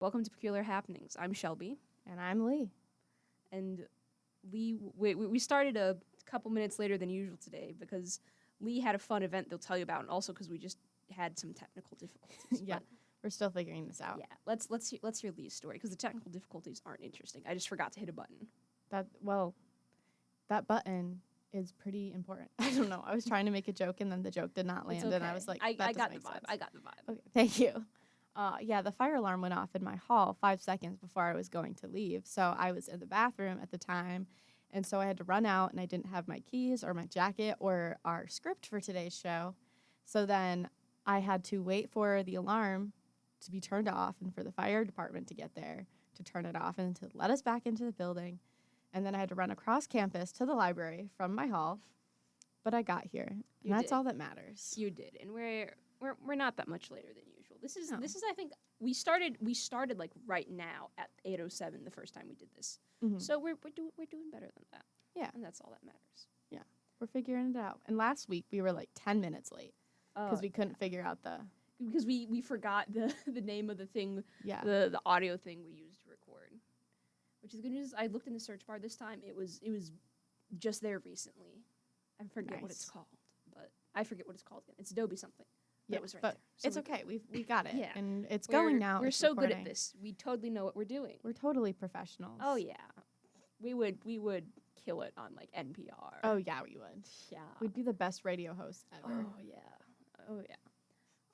Welcome to Peculiar Happenings. I'm Shelby, And I'm Lee. and we started a couple minutes later than usual today because Lee had a fun event they'll tell you about, and also because we just had some technical difficulties. Yeah, But, we're still figuring this out. yeah. Let's hear Lee's story because the technical difficulties aren't interesting. I just forgot to hit a button. That button is pretty important. I don't know. I was trying to make a joke and then the joke did not land, It's and I okay. was like, I that got the doesn't vibe. make sense. I got the vibe. Okay, thank you. Yeah, the fire alarm went off in my hall 5 seconds before I was going to leave. So I was in the bathroom at the time, and so I had to run out, and I didn't have my keys or my jacket or our script for today's show. So then I had to wait for the alarm to be turned off and for the fire department to get there to turn it off and to let us back into the building. And then I had to run across campus to the library from my hall. But I got here, and You that's did. all that matters. You did, and we're not that much later than usual. This is No. I think we started like right now at 8:07 the first time we did this. Mhm. So we're doing better than that. Yeah. And that's all that matters. We're figuring it out. And last week we were like 10 minutes late because we couldn't figure out because we forgot the name of the thing, yeah. the audio thing we used to record. Which is good news. I looked in the search bar this time. It was just there recently. I forget what it's Nice. called, but I forget what it's called again. It's Adobe something. But it was right but there. So it's we- okay. We got it. Yeah. And it's going now. We're It's so good at recording. this. We totally know what we're doing. We're totally professionals. Oh yeah, we would kill it on like NPR. Oh yeah, we would. yeah. We'd be the best radio hosts ever. Oh yeah. Oh yeah.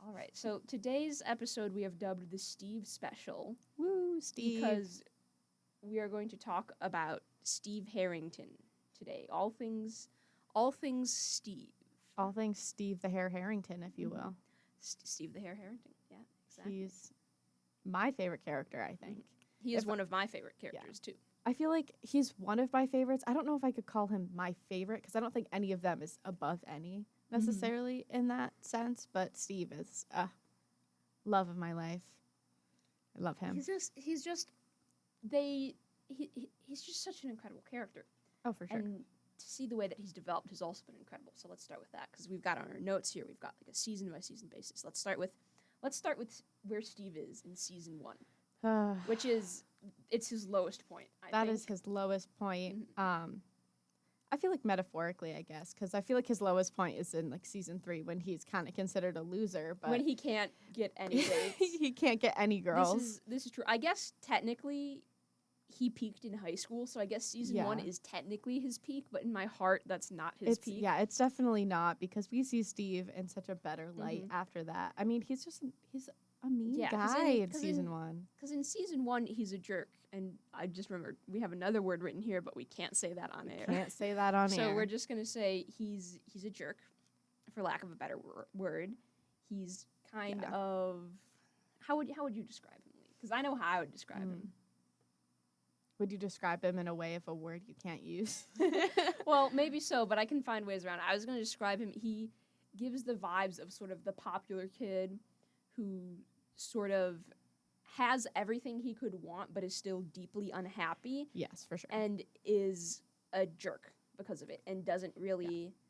All right. So today's episode we have dubbed the Steve Special Woo, Steve. because we are going to talk about Steve Harrington today. All things Steve. all things Steve the Hair Harrington, if you will. Steve the Hair Harrington. Yeah, exactly. He's my favorite character, I think. He is if- one of my favorite characters too. I feel like he's one of my favorites. I don't know if I could call him my favorite because I don't think any of them is above any necessarily in that sense. But Steve is love of my life. I love him. He's just such an incredible character. Oh, for sure. And to see the way that he's developed has also been incredible. So let's start with that because we've got on our notes here. We've got like a season by season basis. Let's start with where Steve is in season 1, which is it's his lowest point. That think. is his lowest point. I feel like metaphorically, I guess, because I feel like his lowest point is in like season 3 when he's kind of considered a loser, but when he can't get any dates. he can't get any girls. This is true. I guess technically he peaked in high school, so I guess season 1 Yeah. is technically his peak, but in my heart that's not his peak. Yeah, it's definitely not because we see Steve in such a better light after that. I mean, he's a mean Yeah, 'cause guy in- in 'cause season in- 1. Because in season 1, he's a jerk. And I just remembered we have another word written here, but we can't say that on air. Can't say that on So air. we're just going to say he's a jerk, for lack of a better word. He's kind Yeah. of... How would you describe him, Lee? Because I know how I would describe him. Would you describe him in a way of a word you can't use? Well, maybe so, but I can find ways around it. I was going to describe him. He gives the vibes of sort of the popular kid who sort of has everything he could want but is still deeply unhappy Yes, for sure. and is a jerk because of it and doesn't really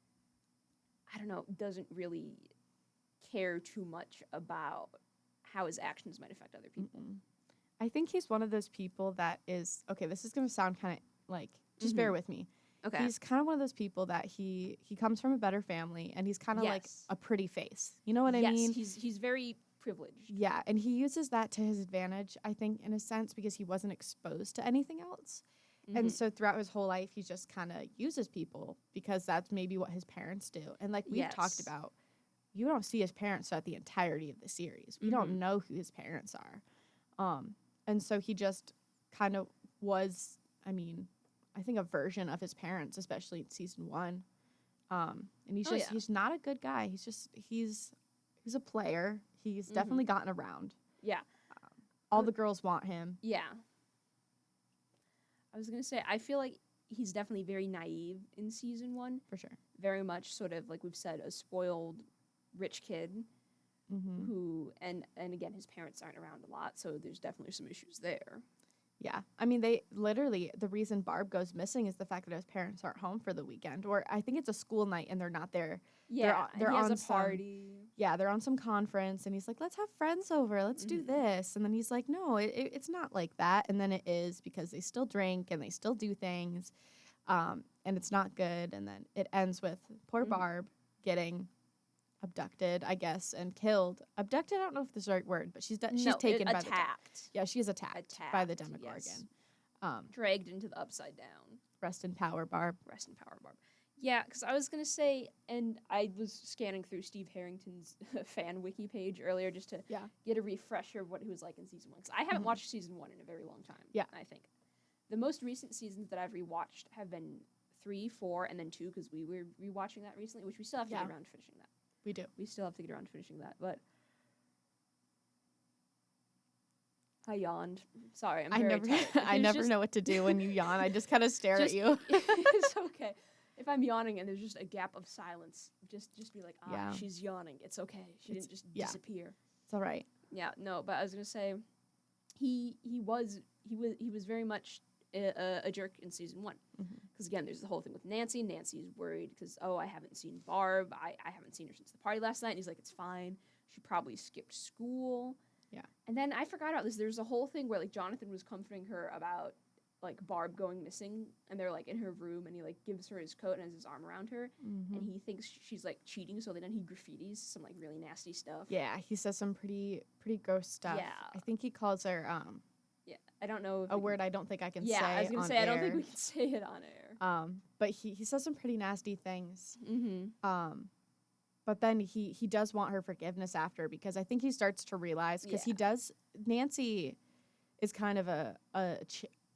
care too much about how his actions might affect other people. I think he's one of those people that is, okay, this is going to sound kind of like, just bear with me. Okay. He's kind of one of those people that he comes from a better family and he's kind of like Yes. a pretty face. You know what I yes, mean? he's very privileged. Yeah, and he uses that to his advantage, I think, in a sense, because he wasn't exposed to anything else. And so throughout his whole life, he just kind of uses people because that's maybe what his parents do. And like we've talked Yes. about, you don't see his parents throughout the entirety of the series. We don't know who his parents are. And so he just kind of was, I mean, I think a version of his parents, especially in season 1. And he's not a good guy. He's a player. He's definitely gotten around. Yeah. All the girls want him. Yeah. I was going to say, I feel like he's definitely very naive in season 1. For sure. Very much sort of, like we've said, a spoiled rich kid who, and again, his parents aren't around a lot, so there's definitely some issues there. Yeah. I mean, they literally, the reason Barb goes missing is the fact that his parents aren't home for the weekend. Or I think it's a school night and they're not there. Yeah, They're and he has on a some, party. yeah, they're on some conference and he's like, let's have friends over. Let's do Mhm. this. And then he's like, no, it's not like that. And then it is because they still drink and they still do things. And it's not good. And then it ends with poor Mhm. Barb getting abducted, I guess, and killed. Abducted, I don't know if this is the right word, but she's No, taken by the attacked. yeah, she is attacked by the Attacked, Demogorgon. yes. Um, Dragged into the upside down. rest in power, Barb. Rest in power, Barb. Yeah, because I was gonna say, and I was scanning through Steve Harrington's fan wiki page earlier just to Yeah. get a refresher of what he was like in season 1. Because I haven't Mhm. watched season 1 in a very long time. Yeah. I think the most recent seasons that I've rewatched have been 3, 4, and then 2 because we were rewatching that recently, which we still have to Yeah. get around to finishing that. We do. We still have to get around to finishing that, but I yawned. Sorry, I'm I very never tired. I There's never just- know what to do when you yawn. I just kind of stare at just- you. It's okay. If I'm yawning and there's just a gap of silence, just be like, Yeah. she's yawning. It's okay. She It's- didn't just yeah. disappear. It's all right. Yeah, no, but I was gonna say, he was very much a jerk in season 1. Mhm. Because again, there's the whole thing with Nancy. Nancy's worried because I haven't seen Barb. I haven't seen her since the party last night. And he's like, it's fine. She probably skipped school. Yeah. And then I forgot about this. There's a whole thing where like Jonathan was comforting her about like Barb going missing, and they're like in her room, and he like gives her his coat and has his arm around her, and Mhm. he thinks she's like cheating. So then he graffitis some like really nasty stuff. Yeah, he says some pretty gross stuff. Yeah. I think he calls her Yeah, I don't know if a we word I don't think I can Yeah, say I was gonna on say I don't air. think we can say it on air. But he says some pretty nasty things. Mm-hmm. But then he does want her forgiveness after because I think he starts to realize because he Yeah. does. Nancy is kind of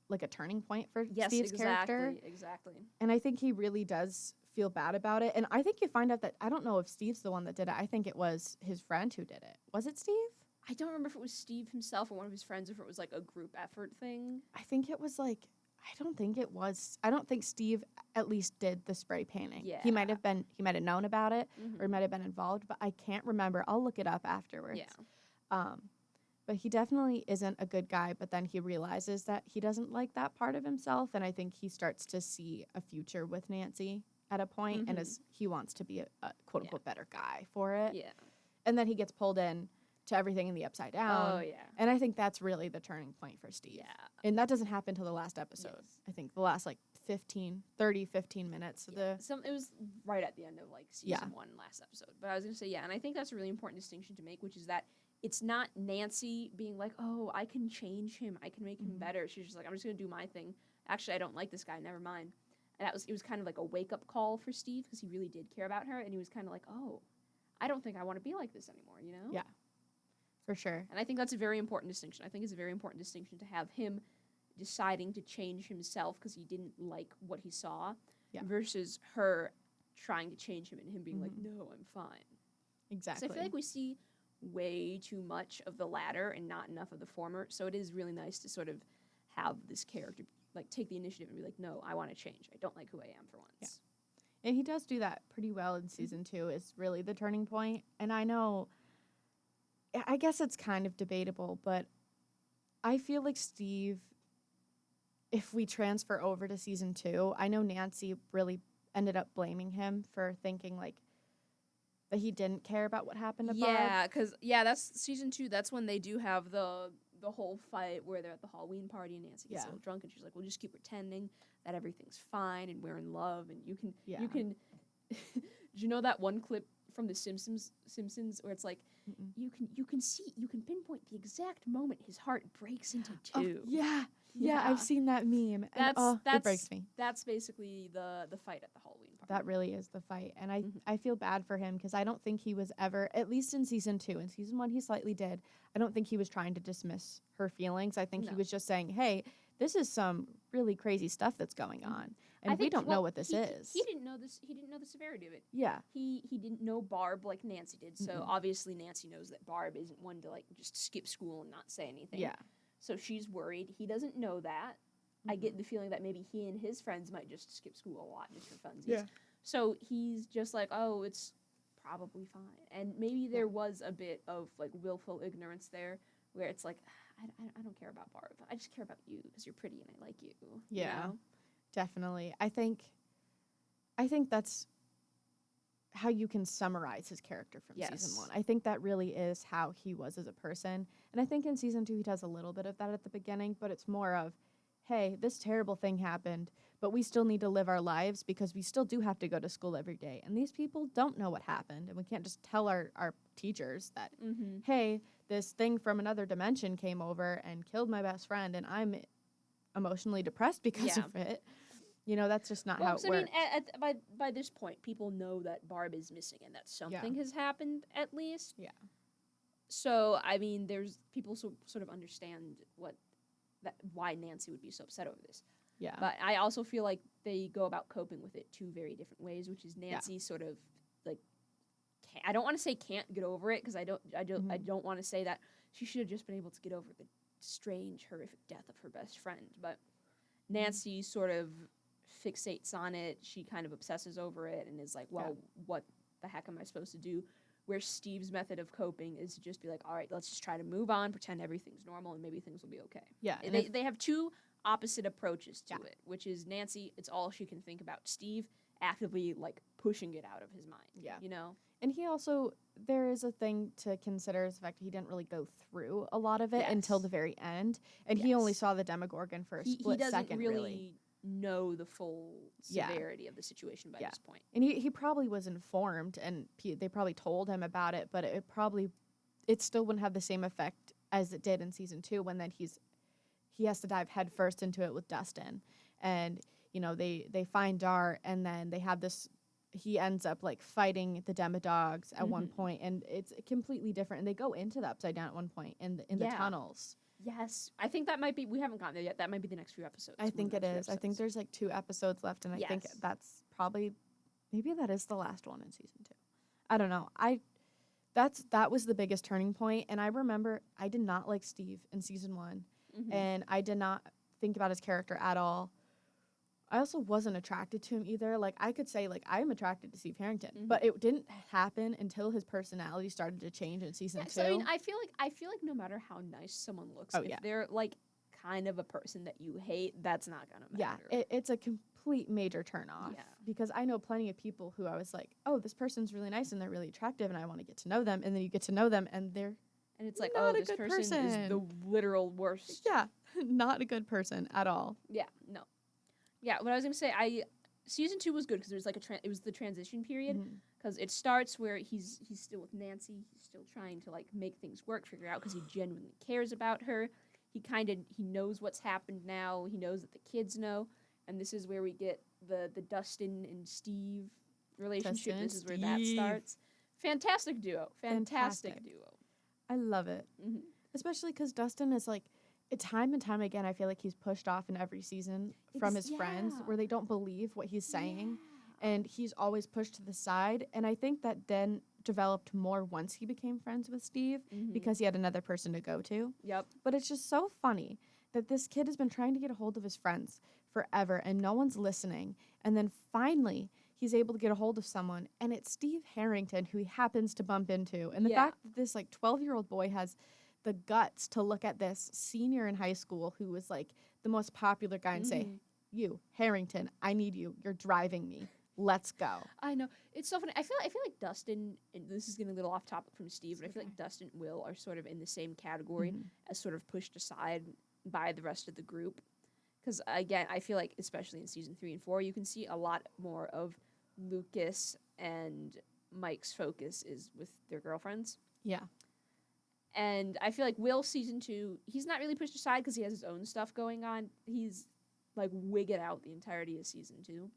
like a turning point for Yes, Steve's character, exactly. and I think he really does feel bad about it. And I think you find out that I don't know if Steve's the one that did it. I think it was his friend who did it. Was it Steve? I don't remember if it was Steve himself or one of his friends, or if it was like a group effort thing. I think it was like. I don't think it was. I don't think Steve at least did the spray painting. Yeah. He might have been. He might have known about it, Mm-hmm. or he might have been involved, but I can't remember. I'll look it up afterwards. Yeah. But he definitely isn't a good guy, but then he realizes that he doesn't like that part of himself, and I think he starts to see a future with Nancy at a point, and he wants to be a quote-unquote better guy for it. Yeah. And then he gets pulled in to everything in the Upside Down. Oh yeah. And I think that's really the turning point for Steve. Yeah. And that doesn't happen until the last episode. Yes. I think the last like 15 minutes of the It was right at the end of like season Yeah. 1 last episode. But I was gonna say and I think that's a really important distinction to make, which is that it's not Nancy being like, oh, I can change him, I can make him Mhm. better. She's just like, I'm just gonna do my thing. Actually, I don't like this guy. Never mind. And it was kind of like a wake up call for Steve because he really did care about her, and he was kind of like, oh, I don't think I want to be like this anymore. You know? Yeah. For sure. And I think that's a very important distinction. I think it's a very important distinction to have him deciding to change himself because he didn't like what he saw Yeah. versus her trying to change him and him being like, Mhm. no, I'm fine. Exactly. So I feel like we see way too much of the latter and not enough of the former. So it is really nice to sort of have this character like take the initiative and be like, no, I want to change. I don't like who I am for once. And he does do that pretty well in season 2 is really the turning point. And I know, I guess it's kind of debatable, but I feel like Steve, if we transfer over to season 2, I know Nancy really ended up blaming him for thinking like that he didn't care about what happened to Barb. Yeah, because that's season 2. That's when they do have the whole fight where they're at the Halloween party and Nancy gets a Yeah. little drunk and she's like, "We'll just keep pretending that everything's fine and we're in love and you can Yeah. you can." Do you know that one clip from The Simpsons where it's like Mm-mm. you can pinpoint the exact moment his heart breaks into Oh, two. yeah. Yeah, Yeah. I've seen that meme. And it That's breaks me. That's basically the fight at the Halloween party. That really is the fight. And Mhm. I feel bad for him because I don't think he was ever, at least in season 2, in season 1 he slightly did. I don't think he was trying to dismiss her feelings. I think he No. was just saying, hey, this is some really crazy stuff that's going on. I And we think- don't well, know what this is. He didn't know this. He didn't know the severity of it. Yeah. He didn't know Barb like Nancy did. So Mm-mm. obviously Nancy knows that Barb isn't one to like just skip school and not say anything. Yeah. So she's worried. He doesn't know that. I Mm-hmm. get the feeling that maybe he and his friends might just skip school a lot just for funsies. Yeah. So he's just like, oh, it's probably fine. And maybe there was a bit of like willful ignorance there where it's like, I don't care about Barb. I just care about you because you're pretty and I like you. Yeah, You know? definitely. I think that's how you can summarize his character from season 1. I think that really is how he was as a person. And I think in season 2 he does a little bit of that at the beginning, but it's more of, hey, this terrible thing happened, but we still need to live our lives because we still do have to go to school every day. And these people don't know what happened. And we can't just tell our teachers that, hey, this thing from another dimension came over and killed my best friend and I'm emotionally depressed because of it. You know, that's just not how it works. I mean, by this point, people know that Barb is missing and that something has happened at least. Yeah. So, I mean, there's people sort of understand why Nancy would be so upset over this. Yeah. But I also feel like they go about coping with it 2 very different ways, which is Nancy sort of like I don't want to say can't get over it because I don't want to say that she should have just been able to get over the strange, horrific death of her best friend. But Nancy sort of fixates on it. She kind of obsesses over it and is like, well, what the heck am I supposed to do? Where Steve's method of coping is to just be like, all right, let's just try to move on, pretend everything's normal, and maybe things will be okay. Yeah. They have 2 opposite approaches to it, which is Nancy, it's all she can think about. Steve actively, like, pushing it out of his mind. Yeah. You know? And he also, there is a thing to consider is the fact that he didn't really go through a lot of it until the very end. And he only saw the Demogorgon for a split second, he doesn't really know the full severity of the situation by this point. And he probably was informed, and they probably told him about it, but it still wouldn't have the same effect as it did in season 2 when then he has to dive headfirst into it with Dustin. And, you know, they find Dart, and then they have this, he ends up, like, fighting the Demodogs at one point, and it's completely different. And they go into the Upside Down at one point in the tunnels. Yes. I think that might be, we haven't gotten there yet. That might be the next few episodes. I think it is. I think there's like 2 episodes left, and I think that's probably, maybe that is the last one in season 2. I don't know. That was the biggest turning point, and I remember I did not like Steve in season 1, and I did not think about his character at all. I also wasn't attracted to him either. Like, I could say, like, I'm attracted to Steve Harrington, but it didn't happen until his personality started to change in season 2. So, I mean, I feel like no matter how nice someone looks, if they're, like, kind of a person that you hate, that's not gonna matter. Yeah, it's a complete major turnoff. Yeah. Because I know plenty of people who I was like, oh, this person's really nice and they're really attractive and I want to get to know them. And then you get to know them and they're and it's like, oh, this person is the literal worst. Yeah, not a good person at all. Yeah, no. Yeah, what I was gonna say, season 2 was good because there's like it was the transition period because it starts where he's still with Nancy, he's still trying to like make things work, figure out because he genuinely cares about her. He knows what's happened now. He knows that the kids know, and this is where we get the Dustin and Steve relationship. This is where that starts. Fantastic duo. Fantastic duo. I love it, especially because Dustin is like. Time and time again, I feel like he's pushed off in every season from his friends where they don't believe what he's saying. And he's always pushed to the side. And I think that then developed more once he became friends with Steve because he had another person to go to. Yep. But it's just so funny that this kid has been trying to get a hold of his friends forever and no one's listening. And then finally, he's able to get a hold of someone. And it's Steve Harrington who he happens to bump into. And the fact that this like 12-year-old boy has the guts to look at this senior in high school who was like the most popular guy and say, you, Harrington, I need you. You're driving me. Let's go. I know. It's so funny. I feel like Dustin, and this is getting a little off topic from Steve, but I feel like Dustin and Will are sort of in the same category as sort of pushed aside by the rest of the group. Because, again, I feel like, especially in season 3 and 4, you can see a lot more of Lucas and Mike's focus is with their girlfriends. Yeah. And I feel like Will season 2, he's not really pushed aside because he has his own stuff going on. He's like wigged out the entirety of season 2.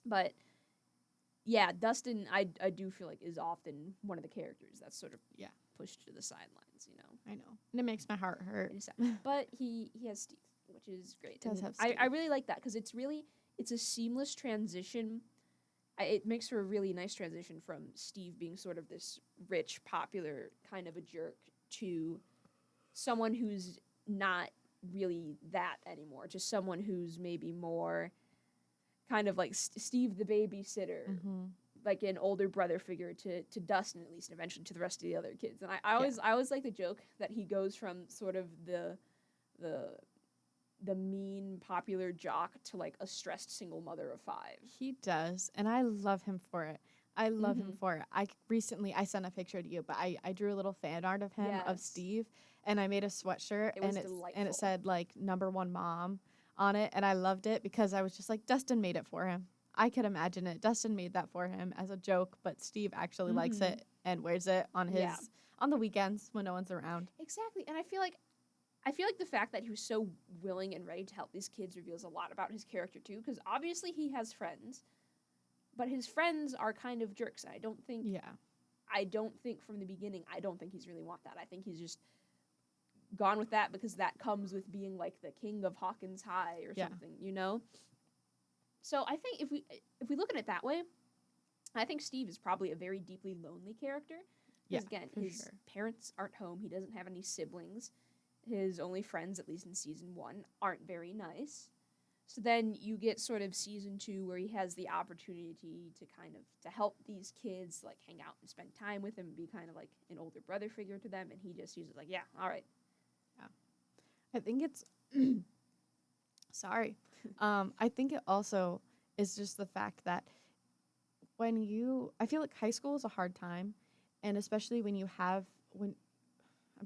But yeah, Dustin, I do feel like is often one of the characters that's sort of pushed to the sidelines, you know. I know. And it makes my heart hurt. But he has Steve, which is great. Does have Steve. I really like that because it's a seamless transition. It makes for a really nice transition from Steve being sort of this rich, popular kind of a jerk to someone who's not really that anymore. Just someone who's maybe more kind of like Steve the babysitter like an older brother figure to Dustin at least, and eventually to the rest of the other kids. And I always like the joke that he goes from sort of the mean popular jock to like a stressed single mother of 5. He does, and I love him for it. I love him for it. I sent a picture to you, but I drew a little fan art of him of Yes. Steve, and I made a sweatshirt, It was and delightful. it said like #1 mom on it, and I loved it because I was just like, Dustin made it for him. I could imagine it. Dustin made that for him as a joke, but Steve actually likes it and wears it on his on the weekends when no one's around. Exactly. And I feel like the fact that he was so willing and ready to help these kids reveals a lot about his character too, because obviously he has friends, but his friends are kind of jerks. And I don't think from the beginning, I don't think he's really want that. I think he's just gone with that because that comes with being like the king of Hawkins High or something, you know? So I think if we look at it that way, I think Steve is probably a very deeply lonely character. Because again, his parents aren't home. He doesn't have any siblings. His only friends, at least in season 1, aren't very nice. So then you get sort of season 2 where he has the opportunity to kind of to help these kids, like hang out and spend time with them and be kind of like an older brother figure to them. And he just uses like, yeah, all right. Yeah. I think it's sorry. I think it also is just the fact that I feel like high school is a hard time, and especially when I'm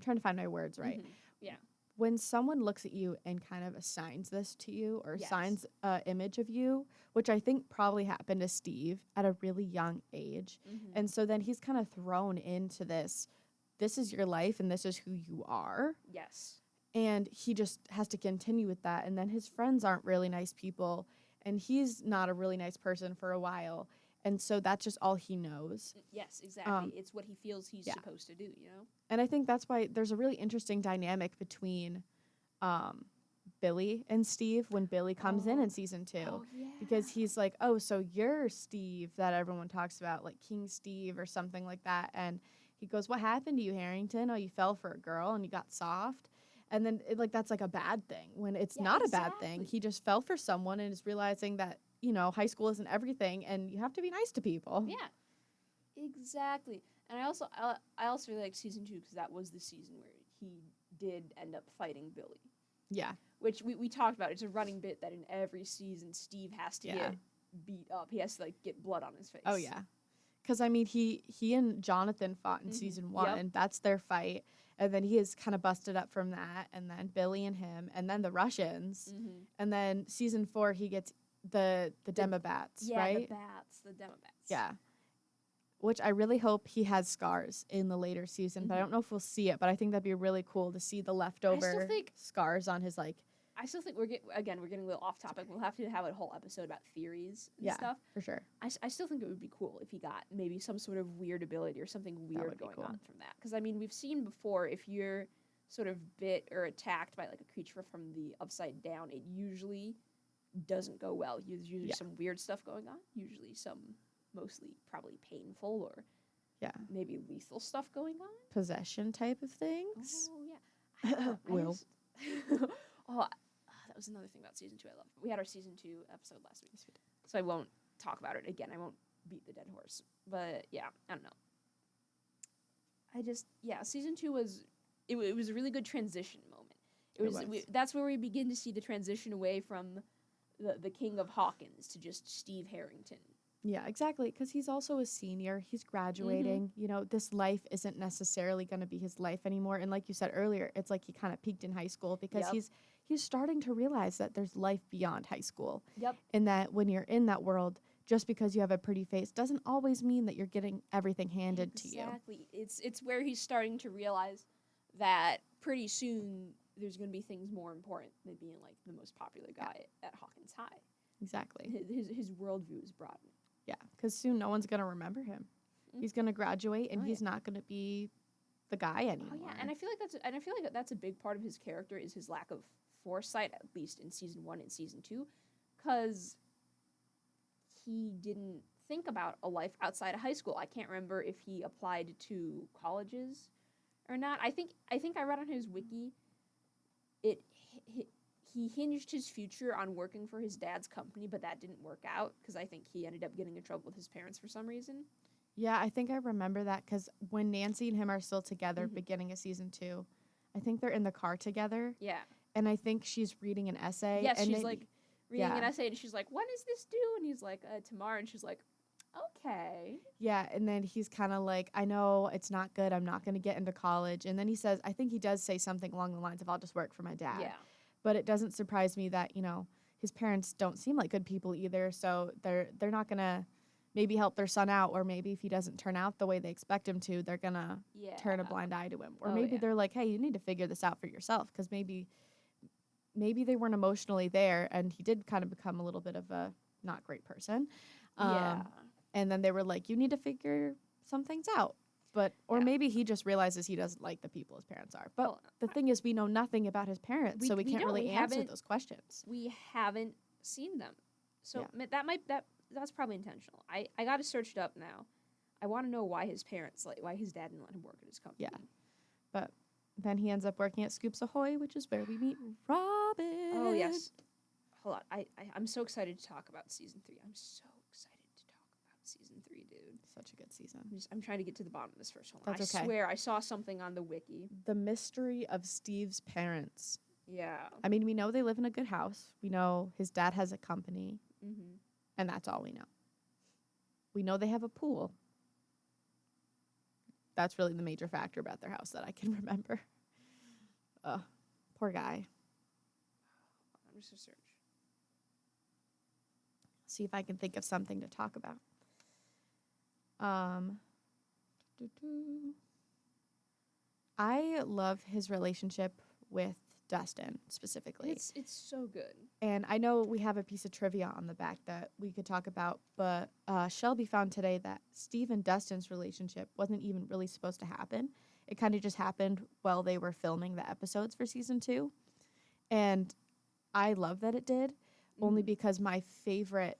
trying to find my words right. Mm-hmm. Yeah. When someone looks at you and kind of assigns this to you or assigns an image of you, which I think probably happened to Steve at a really young age. Mm-hmm. And so then he's kind of thrown into this is your life and this is who you are. Yes. And he just has to continue with that. And then his friends aren't really nice people. And he's not a really nice person for a while. And so that's just all he knows. Yes, exactly. It's what he feels he's supposed to do, you know? And I think that's why there's a really interesting dynamic between Billy and Steve when Billy comes in season 2. Oh, yeah. Because he's like, oh, so you're Steve that everyone talks about, like King Steve or something like that. And he goes, what happened to you, Harrington? Oh, you fell for a girl and you got soft. And then that's like a bad thing when it's not a bad thing. He just fell for someone and is realizing that, high school isn't everything and you have to be nice to people. Yeah, exactly. And I also really like season 2 because that was the season where he did end up fighting Billy. Yeah. Which we talked about. It's a running bit that in every season Steve has to get beat up. He has to get blood on his face. Oh yeah. Because I mean he and Jonathan fought in season 1 and that's their fight. And then he is kind of busted up from that. And then Billy and him. And then the Russians. Mm-hmm. And then season 4 he gets the Demobats, right? The Demobats. Yeah. Which I really hope he has scars in the later season, but I don't know if we'll see it. But I think that'd be really cool to see the leftover scars on his I still think we're getting a little off topic. We'll have to have a whole episode about theories and stuff. For sure. I still think it would be cool if he got maybe some sort of weird ability or something weird going on from that. Because I mean, we've seen before if you're sort of bit or attacked by like a creature from the upside down, it usually doesn't go well. There's usually some weird stuff going on. Usually some mostly probably painful or maybe lethal stuff going on. Possession type of things. Oh yeah. Will. That was another thing about season 2 I loved. We had our season 2 episode last week, so I won't talk about it again. I won't beat the dead horse. But yeah, I don't know. Season 2 was it was a really good transition moment. That's where we begin to see the transition away from the King of Hawkins to just Steve Harrington. Yeah, exactly. Because he's also a senior. He's graduating. This life isn't necessarily going to be his life anymore. And like you said earlier, it's like he kind of peaked in high school because he's starting to realize that there's life beyond high school. Yep. And that when you're in that world, just because you have a pretty face doesn't always mean that you're getting everything handed to you. Exactly. It's where he's starting to realize that pretty soon there's going to be things more important than being like the most popular guy at Hawkins High. Exactly. His worldview is broadening. Yeah, because soon no one's going to remember him. He's going to graduate, and he's not going to be the guy anymore. Oh yeah, and I feel like that's a big part of his character is his lack of foresight, at least in season 1 and season 2, because he didn't think about a life outside of high school. I can't remember if he applied to colleges or not. I think I read on his wiki he hinged his future on working for his dad's company, but that didn't work out because I think he ended up getting in trouble with his parents for some reason. Yeah, I think I remember that because when Nancy and him are still together, Mhm. beginning of season 2, I think they're in the car together, Yeah. and I think she's reading an essay. Yes, and she's then- like reading an yeah. essay, and she's like, "When is this due?" And he's like, "Tomorrow." And she's like, "Okay." Yeah, and then he's kind of like, I know it's not good. I'm not going to get into college. And then he says, I think he does say something along the lines of, I'll just work for my dad. Yeah. But it doesn't surprise me that, his parents don't seem like good people either. So they're not going to maybe help their son out, or maybe if he doesn't turn out the way they expect him to, they're going to Yeah. turn a blind eye to him. Or Oh, maybe yeah. they're like, hey, you need to figure this out for yourself, because maybe they weren't emotionally there, and he did kind of become a little bit of a not great person. Yeah. And then they were like, you need to figure some things out. Or Yeah. maybe he just realizes he doesn't like the people his parents are. But Well, the thing is, we know nothing about his parents, so we can't don't. really We answer haven't- those questions. We haven't seen them, so Yeah. that's probably intentional. I got to search it up now. I want to know why his parents, like why his dad didn't let him work at his company. Yeah. Then he ends up working at Scoops Ahoy, which is where we meet Robin. Oh yes. Hold on. I'm so excited to talk about season 3. I'm so excited to talk about season 3, dude. Such a good season. I'm trying to get to the bottom of this first one. That's I okay. swear I saw something on the wiki. The mystery of Steve's parents. Yeah. I mean, we know they live in a good house. We know his dad has a company, Mm-hmm. and that's all we know. We know they have a pool. That's really the major factor about their house that I can remember. Poor guy. I'm just gonna search. See if I can think of something to talk about. I love his relationship with Dustin specifically. It's so good. And I know we have a piece of trivia on the back that we could talk about, but Shelby found today that Steve and Dustin's relationship wasn't even really supposed to happen. It kind of just happened while they were filming the episodes for season 2. And I love that it did, only Mhm. because my favorite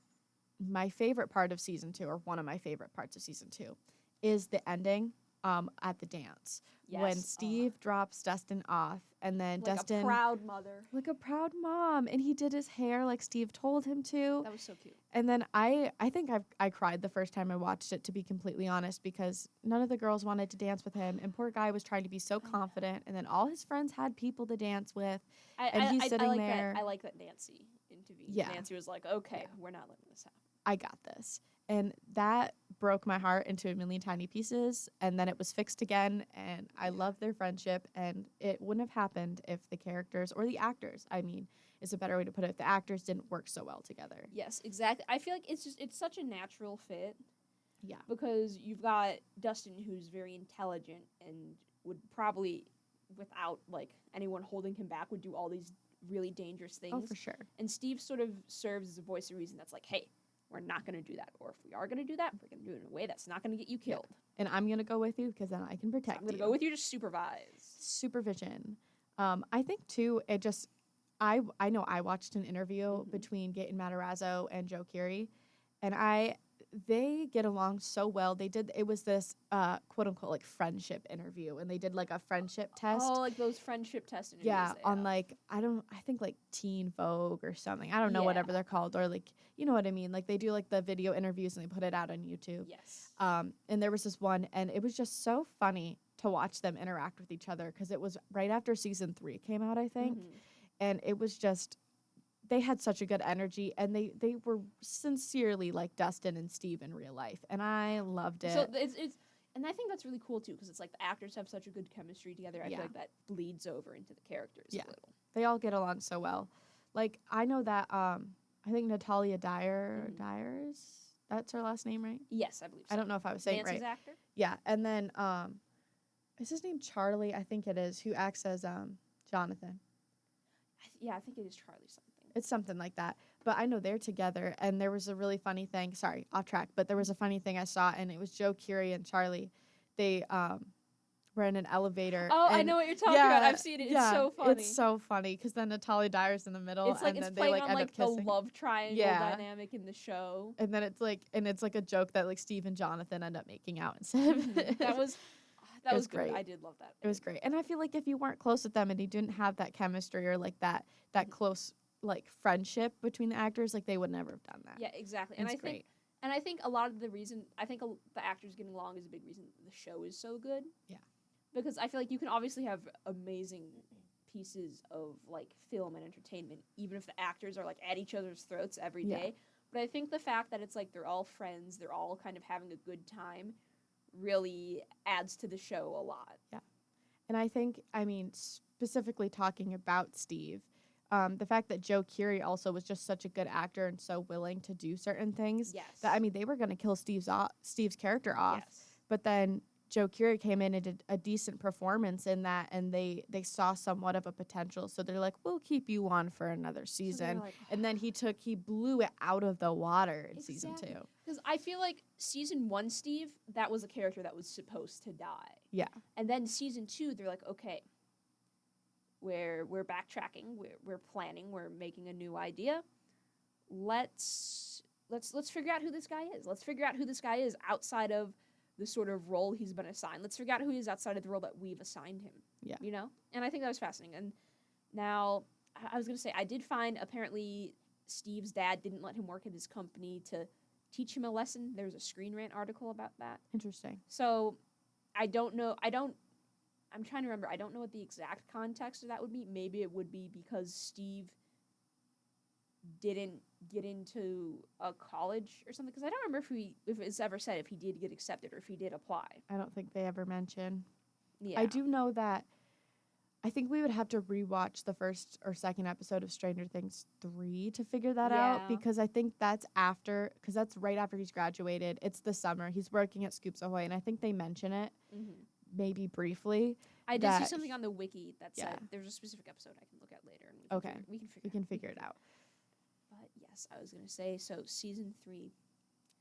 part of season 2, or one of my favorite parts of season 2, is the ending at the dance. When Yes. Steve drops Dustin off, and then Like Dustin, a proud mother. like a proud mom, and he did his hair like Steve told him to. That was so cute. And then I think I cried the first time I watched it, to be completely honest, because none of the girls wanted to dance with him, and poor guy was trying to be so confident, and then all his friends had people to dance with. And he's sitting like there. That. I like that Nancy intervened. Yeah. Nancy was like, "Okay, Yeah. we're not letting this happen." I got this. And that broke my heart into a million tiny pieces, and then it was fixed again, and I love their friendship, and it wouldn't have happened if the characters, or the actors, I mean, is a better way to put it, if the actors didn't work so well together. Yes, exactly. I feel like it's such a natural fit. Yeah. Because you've got Dustin, who's very intelligent and would probably, without like anyone holding him back, would do all these really dangerous things. Oh, for sure. And Steve sort of serves as a voice of reason that's like, hey, we're not going to do that. Or if we are going to do that, we're going to do it in a way that's not going to get you killed. And I'm going to go with you, because then I can So protect I'm going you. to go with you to supervise. Supervision. I think, too, it just, I know I watched an interview Mhm. between Gaten Matarazzo and Joe Keery, and they get along so well. It was this quote unquote like friendship interview, and they did like a friendship test. Oh, like those friendship test interviews. Yeah, they on have. like I think like Teen Vogue or something. I don't know Yeah. whatever they're called, or like, you know what I mean. Like they do like the video interviews and they put it out on YouTube. Yes. And there was this one, and it was just so funny to watch them interact with each other, because it was right after season 3 came out, I think, Mhm. and it was just, they had such a good energy, and they were sincerely like Dustin and Steve in real life, and I loved it. So it's and I think that's really cool too, because it's like the actors have such a good chemistry together. I Yeah. feel like that bleeds over into the characters Yeah. a little. They all get along so well. Like I know that I think Natalia Mhm. Dyers, that's her last name, right? Yes, I believe so. I don't know if I was saying it Nancy's right. actor. Yeah, and then is his name Charlie? I think it is, who acts as Jonathan. I think it is Charlie something. It's something like that. But I know they're together, and there was a really funny thing. Sorry, off track. But there was a funny thing I saw, and it was Joe Keery and Charlie. They were in an elevator. Oh, I and know what you're talking about. yeah, I've seen it. It's yeah, so funny. It's so funny, because then Natalia Dyer's in the middle, It's like and it's then they playing like on end like up the kissing. love triangle Yeah. dynamic in the show. And then it's like a joke that like Steve and Jonathan end up making out instead. That was That It was was good. great. I did love that. It was great. And I feel like if you weren't close with them and you didn't have that chemistry or like that close like friendship between the actors, like they would never have done that. Yeah, exactly. And And it's great. I think a lot of the reason, the actors getting along is a big reason the show is so good. Yeah. Because I feel like you can obviously have amazing pieces of like film and entertainment, even if the actors are like at each other's throats every Yeah. day. But I think the fact that it's like they're all friends, they're all kind of having a good time, really adds to the show a lot. And I think, I mean, specifically talking about Steve, the fact that Joe Keery also was just such a good actor and so willing to do certain things Yes. that, I mean, they were going to kill Steve's character off. Yes. But then Joe Keery came in and did a decent performance in that, and they saw somewhat of a potential. So they're like, we'll keep you on for another So they were season. like, And then he blew it out of the water in season 2. Because I feel like season 1 Steve, that was a character that was supposed to die. Yeah. And then season 2, they're like, okay, we're backtracking, we're planning, we're making a new idea. Let's figure out who this guy is. Let's figure out who this guy is outside of the sort of role he's been assigned. Let's figure out who he is outside of the role that we've assigned him. Yeah. You know? And I think that was fascinating. And now, I was going to say, I did find apparently Steve's dad didn't let him work at his company to teach him a lesson. There was a Screen Rant article about that. Interesting. So, I'm trying to remember. I don't know what the exact context of that would be. Maybe it would be because Steve didn't get into a college or something. Because I don't remember if it's ever said if he did get accepted or if he did apply. I don't think they ever mention. Yeah. I do know that I think we would have to rewatch the first or second episode of Stranger Things 3 to figure that out, Yeah. because I think that's right after he's graduated. It's the summer. He's working at Scoops Ahoy, and I think they mention it maybe briefly. I did see that- something on the wiki that said Yeah. there's a specific episode I can look at later. And Okay. we can figure We can figure it out. But yes, I was going to say, so season 3,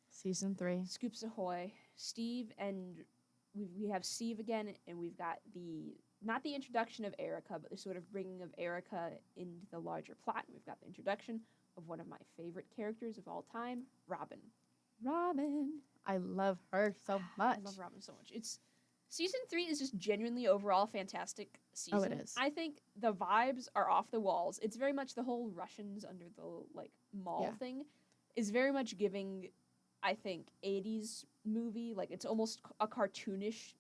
Season 3. Scoops Ahoy, Steve, and we have Steve again, and we've got not the introduction of Erica, but the sort of bringing of Erica into the larger plot. And we've got the introduction of one of my favorite characters of all time, Robin. Robin. I love her so much. I love Robin so much. Season 3 is just genuinely overall fantastic season. Oh, it is. I think the vibes are off the walls. It's very much the whole Russians under the mall Yeah. thing is very much giving, I think, 80s movie, like it's almost a cartoonish,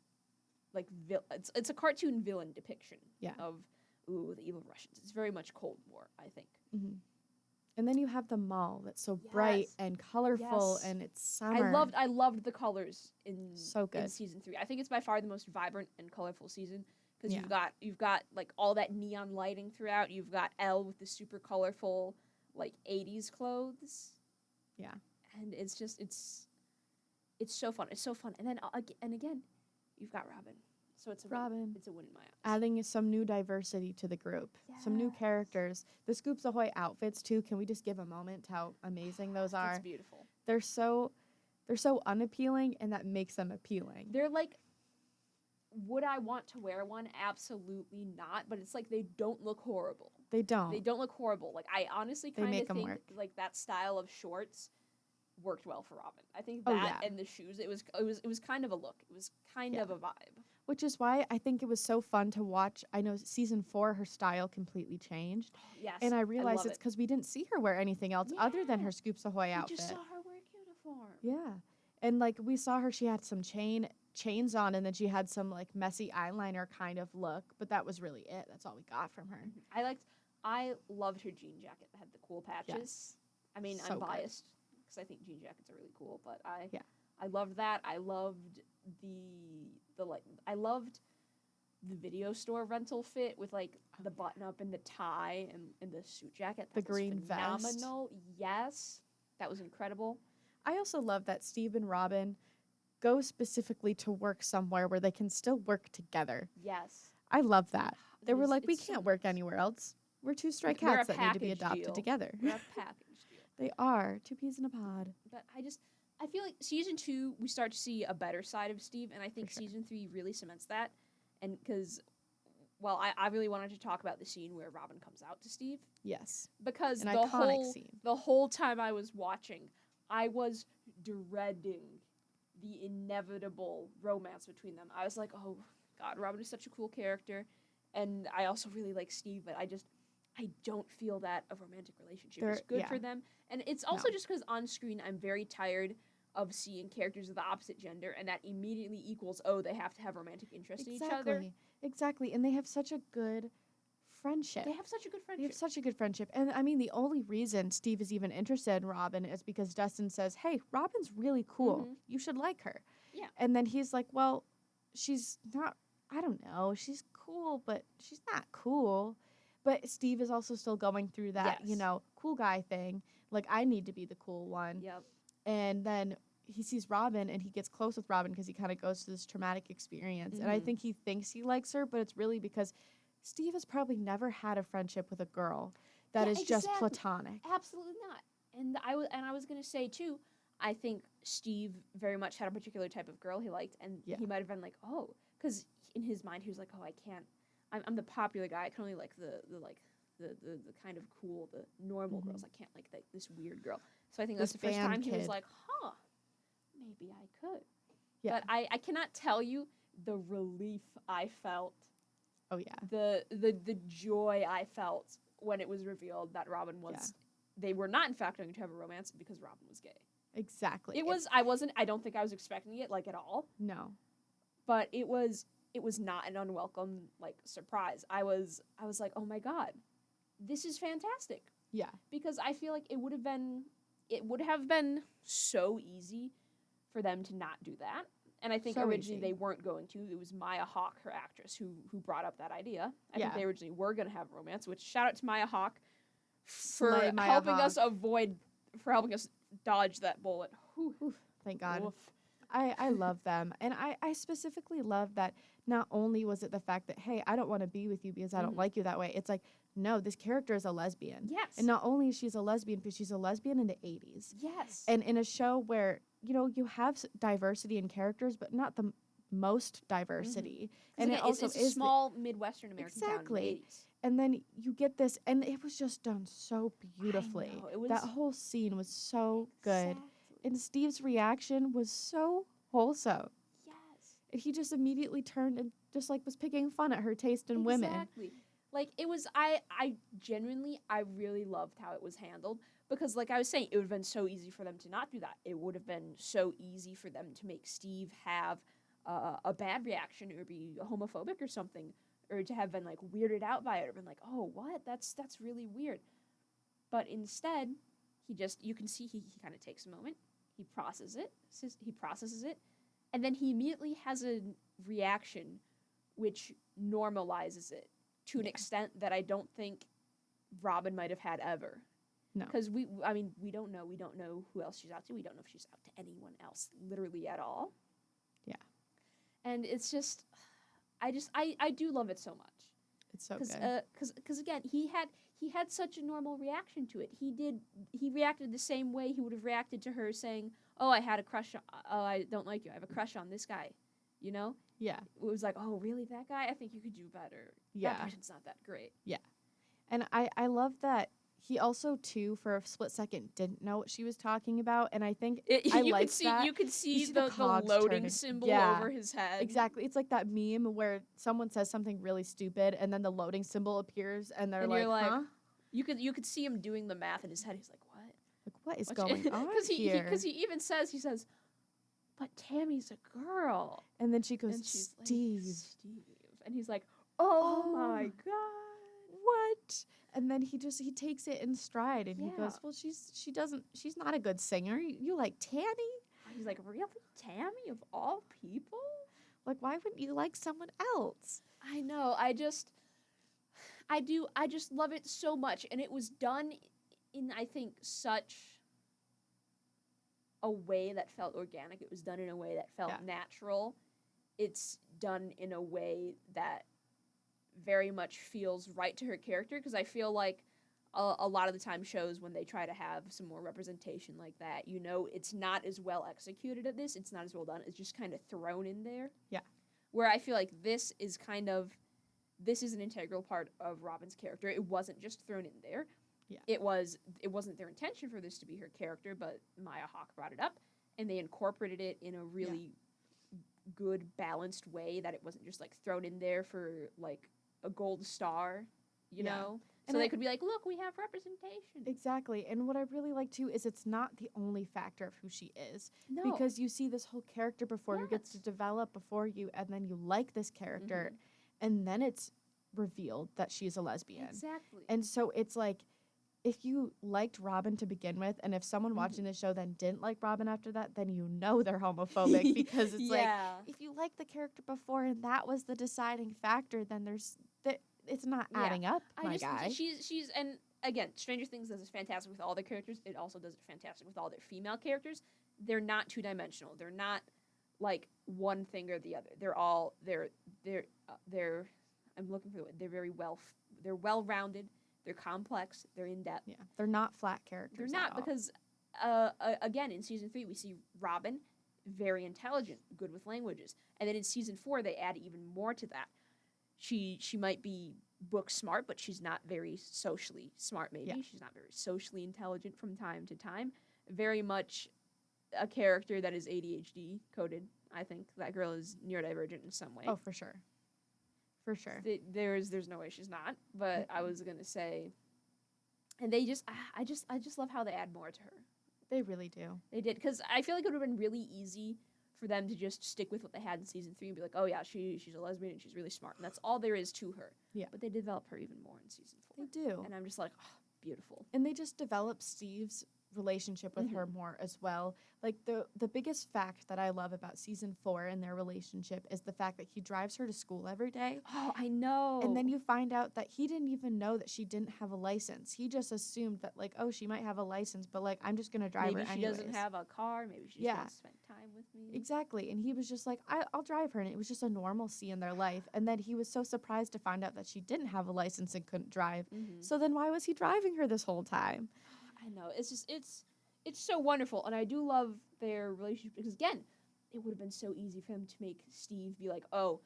it's a cartoon villain depiction Yeah. of the evil Russians. It's very much Cold War, I think. Mm-hmm. And then you have the mall that's so bright Yes. and colorful, Yes. and it's summer. I loved the colors in So good. in season 3. I think it's by far the most vibrant and colorful season because Yeah. you've got like all that neon lighting throughout. You've got Elle with the super colorful 80s clothes. Yeah. And it's just it's so fun. It's so fun. And then again, you've got Robin. So it's a Robin. Win. It's a win in my eyes. Adding some new diversity to the group, some new Yes. characters. The Scoops Ahoy outfits too. Can we just give a moment to how amazing those are? It's beautiful. They're so unappealing, and that makes them appealing. They're like, would I want to wear one? Absolutely not. But it's like they don't look horrible. They don't. They don't look horrible. Like I honestly They kind make of 'em think work. like that style of shorts worked well for Robin. I think Oh, that yeah. and the shoes. It was kind of a look. It was kind Yeah. of a vibe. Which is why I think it was so fun to watch. I know season 4, her style completely changed, Yes. and I realized love it's it. because we didn't see her wear anything else other than Yeah. her Scoops Ahoy We outfit. just saw her wear uniform. Yeah. And we saw her, she had some chains on, and then she had some messy eyeliner kind of look, but that was really it. That's all we got from her. I loved her jean jacket that had the cool patches. Yes. I mean, So I'm good. biased because I think jean jackets are really cool, but I Yeah. loved that. I loved I loved the video store rental fit with the button up and the tie and the suit jacket. The That was green vest. phenomenal. Yes. That was incredible. I also love that Steve and Robin go specifically to work somewhere where they can still work together. Yes. I love that. They were like, we it's so can't work nice. anywhere else. We're two stray They're a cats that need to be package adopted deal. together. They're a package deal. They are. 2 peas in a pod. But I feel like season 2, we start to see a better side of Steve, and I think For sure. season 3 really cements that. And because, I really wanted to talk about the scene where Robin comes out to Steve, Yes. because An the iconic scene. whole time I was watching, I was dreading the inevitable romance between them. I was like, oh God, Robin is such a cool character, and I also really like Steve, but I don't feel that a romantic relationship is good for them. And it's also just because on screen I'm very tired of seeing characters of the opposite gender, and that immediately equals, oh, they have to have romantic interest in each other. Exactly. And they have such a good friendship. They have such a good friendship. And I mean, the only reason Steve is even interested in Robin is because Dustin says, hey, Robin's really cool. You should like her. Yeah. And then he's like, well, she's not, I don't know. She's cool, but she's not cool. But Steve is also still going through that, cool guy thing. Like, I need to be the cool one. Yep. And then he sees Robin, and he gets close with Robin because he kind of goes through this traumatic experience. And I think he thinks he likes her, but it's really because Steve has probably never had a friendship with a girl that is just platonic. Absolutely not. And I was going to say, too, I think Steve very much had a particular type of girl he liked, and he might have been like, oh, because in his mind, he was like, oh, I can't. I'm the popular guy. I can only like the kind of cool, the normal girls. I can't like this weird girl. So I think that's the first time he was like, huh, maybe I could. Yeah. But I cannot tell you the relief I felt. Oh yeah. The joy I felt when it was revealed that Robin was they were not in fact going to have a romance because Robin was gay. Exactly. I don't think I was expecting it like at all. No. But it was not an unwelcome like surprise. I was like, "Oh my God. This is fantastic." Yeah. Because I feel like it would have been so easy for them to not do that. And I think originally they weren't going to. It was Maya Hawke, her actress, who brought up that idea. I think they originally were going to have romance, which shout out to Maya Hawke for helping us dodge that bullet. Whew. Thank God. Oof. I love them. And I specifically love that not only was it the fact that, hey, I don't want to be with you because I don't like you that way. It's like, no, this character is a lesbian. Yes. And not only is she a lesbian, but she's a lesbian in the 80s. Yes. And in a show where, you have diversity in characters, but not the most diversity. And again, it also is a small Midwestern American town in the 80s. And then you get this, and it was just done so beautifully. I know, that whole scene was so good. And Steve's reaction was so wholesome. Yes. And he just immediately turned and just like was picking fun at her taste in women. Exactly. Like it was, I really loved how it was handled because like I was saying, it would have been so easy for them to not do that. It would have been so easy for them to make Steve have a bad reaction or be homophobic or something, or to have been like weirded out by it or been like, oh, what? That's really weird. But instead, you can see he kind of takes a moment. He processes it, and then he immediately has a reaction which normalizes it to an extent that I don't think Robin might have had ever. No. Because we don't know. We don't know who else she's out to. We don't know if she's out to anyone else literally at all. Yeah. And it's just, I do love it so much. It's so good. Because again, he had such a normal reaction to it. He reacted the same way he would have reacted to her saying, "Oh, I had a crush. I don't like you. I have a crush on this guy." You know? Yeah. It was like, "Oh, really? That guy? I think you could do better. Yeah. That person's not that great." Yeah. And I love that he also too for a split second didn't know what she was talking about, and I think I like that. You could see the loading turning. symbol over his head. Exactly. It's like that meme where someone says something really stupid and then the loading symbol appears and they're like, huh? You could see him doing the math in his head. He's like, what? Like, what is going on here? Because he even says, but Tammy's a girl. And then she goes, and she's Steve. Like, Steve. And he's like, oh my God. What? And then he takes it in stride and he goes, well, she's not a good singer. You like Tammy? He's like, really? Tammy of all people? Like, why wouldn't you like someone else? I know. I just love it so much. And it was done in, I think, such a way that felt organic. It was done in a way that felt natural. It's done in a way that very much feels right to her character, because I feel like a lot of the time shows, when they try to have some more representation like that, it's not as well executed at this. It's not as well done. It's just kind of thrown in there. Yeah. Where I feel like this is an integral part of Robin's character. It wasn't just thrown in there. Yeah. It wasn't their intention for this to be her character, but Maya Hawke brought it up. and they incorporated it in a really good, balanced way that it wasn't just like thrown in there for like a gold star, you know? So And they could be like, look, we have representation. Exactly. And what I really like too is it's not the only factor of who she is. No. Because you see this whole character before who gets to Yes. develop before you, and then you like this character, and then it's revealed that she's a lesbian. Exactly. And so it's like, if you liked Robin to begin with, and if someone watching the show then didn't like Robin after that, then you know they're homophobic, because it's like, if you liked the character before and that was the deciding factor, then it's not adding up, my guy. She's and again, Stranger Things does it fantastic with all their characters. It also does it fantastic with all their female characters. They're not two-dimensional. They're not like one thing or the other. They're all they're I'm looking for the word. They're well-rounded. They're complex. They're in-depth. Yeah, they're not flat characters. They're not, because again, in season 3 we see Robin, very intelligent, good with languages, and then in season 4 they add even more to that. She might be book smart, but she's not very socially smart. Maybe she's not very socially intelligent from time to time. Very much a character that is ADHD coded. I think that girl is neurodivergent in some way. Oh, for sure. For sure. There's no way she's not. But I was gonna say, and they just I just love how they add more to her. They really do. They did, because I feel like it would have been really easy for them to just stick with what they had in season 3 and be like, oh yeah, she's a lesbian and she's really smart, and that's all there is to her. Yeah. But they develop her even more in season 4. They do. And I'm just like, oh, beautiful. And they just develop Steve's relationship with her more as well. Like the biggest fact that I love about season 4 and their relationship is the fact that he drives her to school every day. Oh, I know. And then you find out that he didn't even know that she didn't have a license. He just assumed that, like, oh, she might have a license, but like, I'm just gonna drive maybe her she anyways. doesn't have a car. Maybe she's gonna spend time with me. Exactly. And he was just like, I'll drive her. And it was just a normalcy in their life. And then he was so surprised to find out that she didn't have a license and couldn't drive. So then why was he driving her this whole time? I know. It's just, it's so wonderful. And I do love their relationship, because, again, it would have been so easy for them to make Steve be like, oh,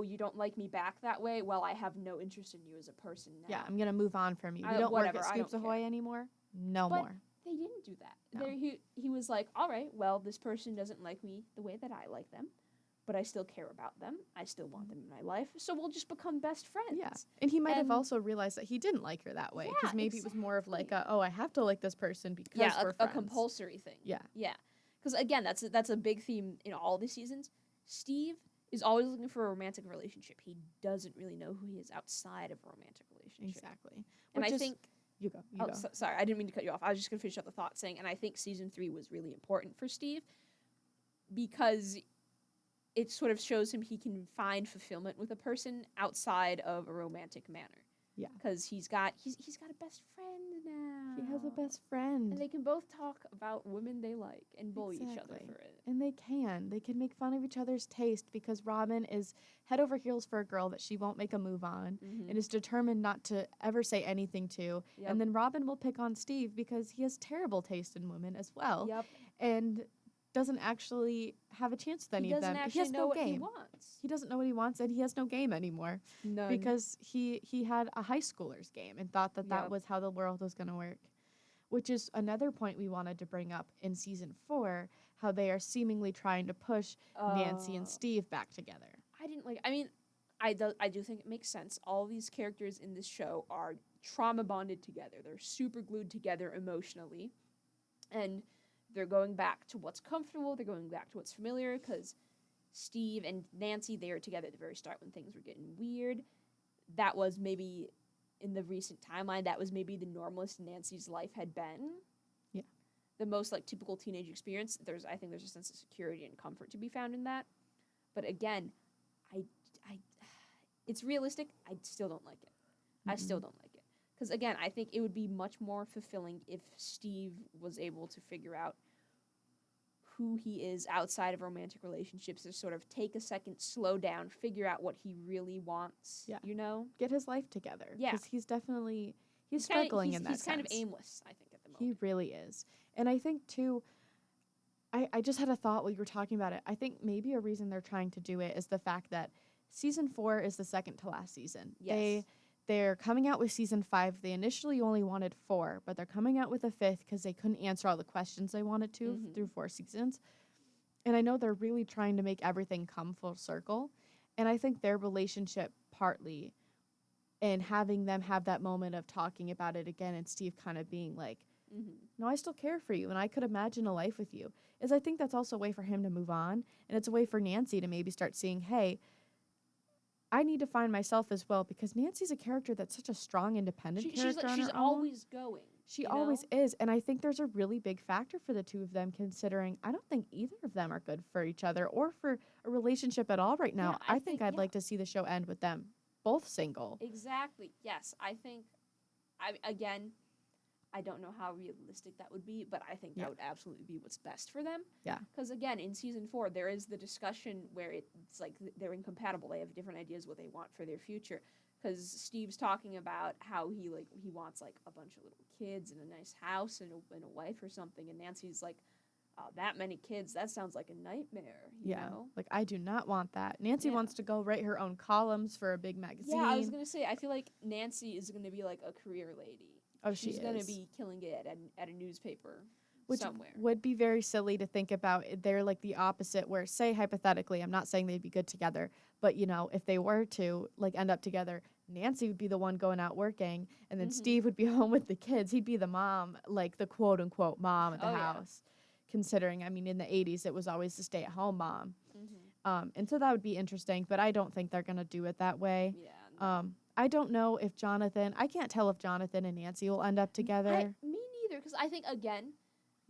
you don't like me back that way? Well, I have no interest in you as a person now. Yeah, I'm going to move on from you. We don't work at Scoops Ahoy anymore? No but more. They didn't do that. No. He was like, all right, well, this person doesn't like me the way that I like them, but I still care about them. I still want them in my life, so we'll just become best friends. Yeah, and he might have also realized that he didn't like her that way, because maybe it was more of like, I have to like this person because we're friends. A compulsory thing. Yeah. Yeah. Because, again, that's a big theme in all the seasons. Steve is always looking for a romantic relationship. He doesn't really know who he is outside of a romantic relationship. Exactly. And I think... You go. Sorry, I didn't mean to cut you off. I was just going to finish up the thought saying, and I think season 3 was really important for Steve, because it sort of shows him he can find fulfillment with a person outside of a romantic manner. Yeah. Because he's got a best friend now. He has a best friend. And they can both talk about women they like and bully each other for it. And they can make fun of each other's taste, because Robin is head over heels for a girl that she won't make a move on and is determined not to ever say anything to. Yep. And then Robin will pick on Steve because he has terrible taste in women as well. Yep. And doesn't actually have a chance with any of them. He has no game. He wants. He doesn't know what he wants, and he has no game anymore. None. Because he had a high schooler's game and thought that was how the world was going to work. Which is another point we wanted to bring up in season 4, how they are seemingly trying to push Nancy and Steve back together. I do think it makes sense. All these characters in this show are trauma bonded together. They're super glued together emotionally. And they're going back to what's comfortable. They're going back to what's familiar, because Steve and Nancy, they were together at the very start when things were getting weird. That was maybe, in the recent timeline, that was maybe the normalest Nancy's life had been. Yeah. The most, like, typical teenage experience. I think there's a sense of security and comfort to be found in that. But again, it's realistic. I still don't like it. I still don't like it. Because, again, I think it would be much more fulfilling if Steve was able to figure out who he is outside of romantic relationships, to sort of take a second, slow down, figure out what he really wants, you know? Get his life together. Yeah. Because he's definitely, he's struggling in that sense. He's kind of aimless, I think, at the moment. He really is. And I think, too, I just had a thought while you were talking about it. I think maybe a reason they're trying to do it is the fact that season 4 is the second to last season. Yes. they're coming out with season 5. They initially only wanted 4, but they're coming out with a 5th because they couldn't answer all the questions they wanted to through 4 seasons. And I know they're really trying to make everything come full circle. And I think their relationship partly, and having them have that moment of talking about it again and Steve kind of being like, no, I still care for you and I could imagine a life with you, is I think that's also a way for him to move on. And it's a way for Nancy to maybe start seeing, hey, I need to find myself as well, because Nancy's a character that's such a strong, independent character on she's her own. always going. She always is. And I think there's a really big factor for the two of them, considering I don't think either of them are good for each other or for a relationship at all right now. Yeah, I think I'd like to see the show end with them both single. Exactly. Yes. I think, I don't know how realistic that would be, but I think that would absolutely be what's best for them. Yeah. Because again, in season 4, there is the discussion where it's like they're incompatible. They have different ideas what they want for their future. Because Steve's talking about how he wants like a bunch of little kids and a nice house and a wife or something, and Nancy's like, that many kids, that sounds like a nightmare. You know? Like I do not want that. Nancy wants to go write her own columns for a big magazine. Yeah, I was gonna say, I feel like Nancy is gonna be like a career lady. Oh, she's gonna be killing it at a newspaper. Which somewhere. would be very silly to think about. They're like the opposite, where, say, hypothetically, I'm not saying they'd be good together, but, you know, if they were to, like, end up together, Nancy would be the one going out working, and then Steve would be home with the kids. He'd be the mom, like the quote-unquote mom at the house, considering, I mean, in the 80s, it was always the stay-at-home mom. And so that would be interesting, but I don't think they're going to do it that way. Yeah. No. I don't know if I can't tell if Jonathan and Nancy will end up together. Me neither, because I think, again,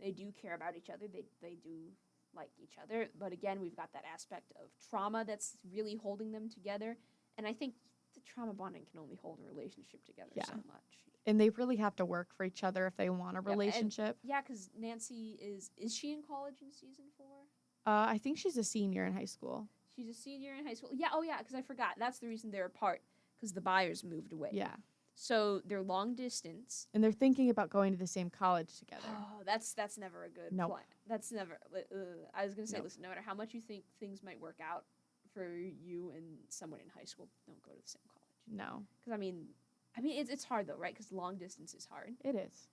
they do care about each other. They do like each other. But again, we've got that aspect of trauma that's really holding them together. And I think the trauma bonding can only hold a relationship together so much. And they really have to work for each other if they want a relationship. Yeah, because Nancy is she in college in season 4? I think she's a senior in high school. She's a senior in high school. Yeah, because I forgot. That's the reason they're apart, because the Byers moved away. Yeah. So they're long distance. And they're thinking about going to the same college together. Oh, that's never a good plan. That's never. I was gonna say, listen, no matter how much you think things might work out for you and someone in high school, don't go to the same college. No. Because I mean, it's hard though, right? Because long distance is hard. It is.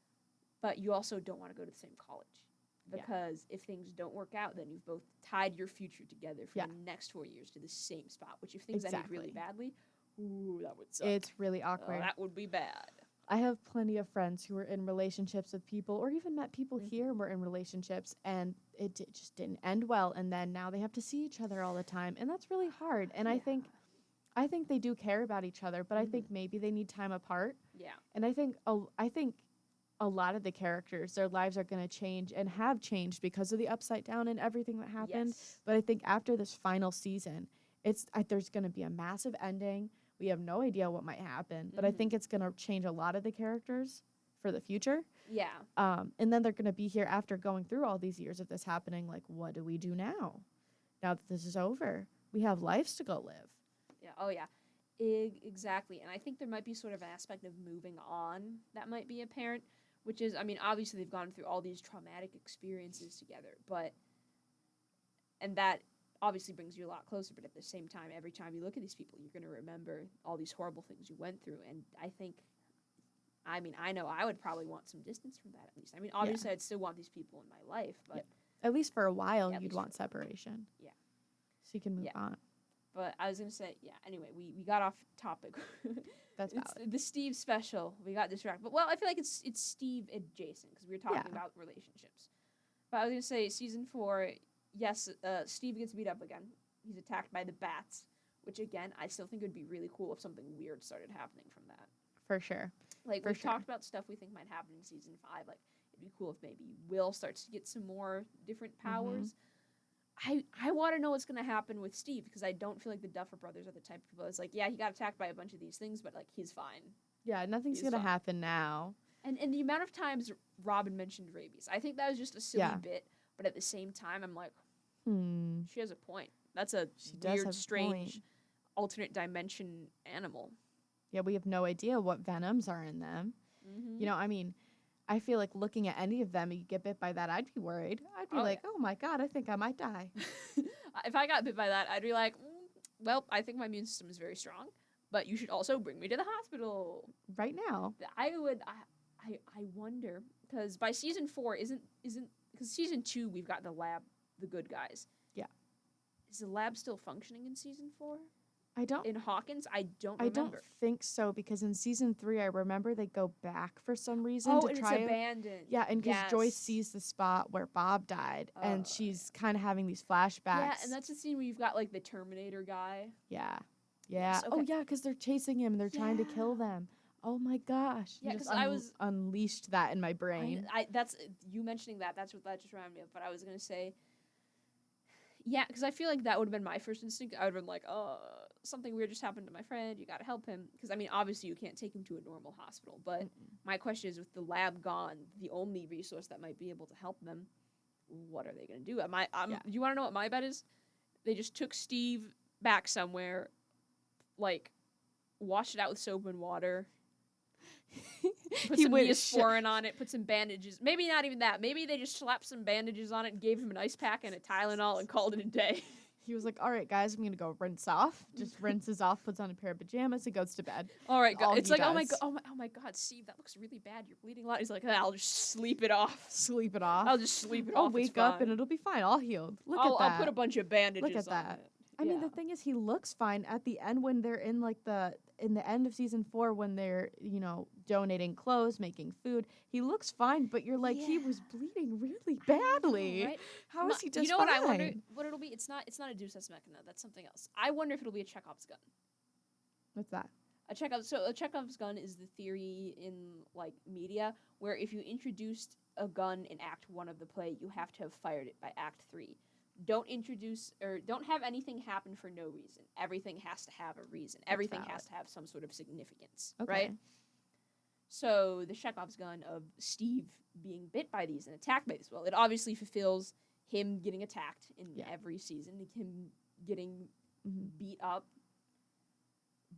But you also don't want to go to the same college, because if things don't work out, then you've both tied your future together for the next 4 years to the same spot. Which if things ended really badly, ooh, that would suck. It's really awkward. That would be bad. I have plenty of friends who were in relationships with people, or even met people here and were in relationships, and it just didn't end well. And then now they have to see each other all the time, and that's really hard. And I think they do care about each other, but I think maybe they need time apart. Yeah. And I think a lot of the characters, their lives are going to change and have changed because of the Upside Down and everything that happened. Yes. But I think after this final season, there's going to be a massive ending. We have no idea what might happen, but I think it's going to change a lot of the characters for the future. Yeah. And then they're going to be here after going through all these years of this happening. Like, what do we do now? Now that this is over, we have lives to go live. Yeah. Oh, yeah. Exactly. And I think there might be sort of an aspect of moving on that might be apparent, which is, I mean, obviously they've gone through all these traumatic experiences together, and that obviously brings you a lot closer, but at the same time, every time you look at these people, you're going to remember all these horrible things you went through. And I know I would probably want some distance from that at least. I mean, obviously I'd still want these people in my life, but at least for a while, you'd want separation. Yeah. So you can move on. But I was going to say, anyway, we got off topic. That's valid. It's the Steve special. We got distracted. But, well, I feel like it's Steve adjacent, because we were talking about relationships. But I was going to say, season 4, yes, Steve gets beat up again. He's attacked by the bats, which, again, I still think it would be really cool if something weird started happening from that. For sure. Like, we've talked about stuff we think might happen in season 5. Like, it'd be cool if maybe Will starts to get some more different powers. I want to know what's going to happen with Steve, because I don't feel like the Duffer Brothers are the type of people that's like, yeah, he got attacked by a bunch of these things, but, like, he's fine. Yeah, nothing's going to happen now. And the amount of times Robin mentioned rabies, I think that was just a silly bit, but at the same time, I'm like, she has a point. That's a weird, strange, alternate dimension animal. Yeah, we have no idea what venoms are in them. You know, I mean, I feel like looking at any of them, you get bit by that, I'd be worried. I'd be oh my God, I think I might die. If I got bit by that, I'd be like, well, I think my immune system is very strong, but you should also bring me to the hospital. Right now. I wonder, because by season 4 because season 2 we've got the lab, the good guys. Yeah. Is the lab still functioning in season 4? I don't In Hawkins, I don't remember. think so, because in season 3 I remember they go back for some reason Oh, to and try it's it. abandoned. Yeah, and because Joyce Yes. sees the spot where Bob died, and Oh, she's kind of having these flashbacks. Yeah, and that's the scene where you've got like the Terminator guy. Yeah. Yes, Oh okay. yeah, because they're chasing him and they're trying to kill Yeah. them. Oh my gosh. Yeah, You just 'cause I was- unleashed that in my brain. That's you mentioning that. That's what that just reminded me of. But I was gonna say, yeah, because I feel like that would have been my first instinct. I would have been like, oh, something weird just happened to my friend. You gotta help him. Because I mean, obviously you can't take him to a normal hospital. But my question is, with the lab gone, the only resource that might be able to help them, what are they gonna do? You want to know what my bet is? They just took Steve back somewhere, like, washed it out with soap and water. Put He some went Neosporin on it, put some bandages. Maybe not even that. Maybe they just slapped some bandages on it and gave him an ice pack and a Tylenol and called it a day. He was like, all right, guys, I'm going to go rinse off. Just rinses off, puts on a pair of pajamas, and goes to bed. All right, All it's he like, oh my does. god, oh my god, Steve, that looks really bad. You're bleeding a lot. He's like, I'll just sleep it off. Sleep it off. I'll just sleep it I'll off. wake up and it'll be fine. All healed. Look at that. I'll put a bunch of bandages on that. it. I mean, Yeah. the thing is, he looks fine at the end when they're in in the end of season 4 when they're donating clothes, making food. He looks fine, but you're like, he was bleeding really badly. Right? How is he just You know fine? what I wonder? What it'll be? It's not a Deus Ex Machina. That's something else. I wonder if it'll be a Chekhov's gun. What's that? A Chekhov's gun is the theory in like media where if you introduced a gun in Act 1 of the play, you have to have fired it by Act 3. Don't have anything happen for no reason. Everything has to have a reason. Everything valid. has to have some sort of significance, Okay. right? So the Chekhov's gun of Steve being bit by these and attacked by these, well, it obviously fulfills him getting attacked in every season, him getting beat up.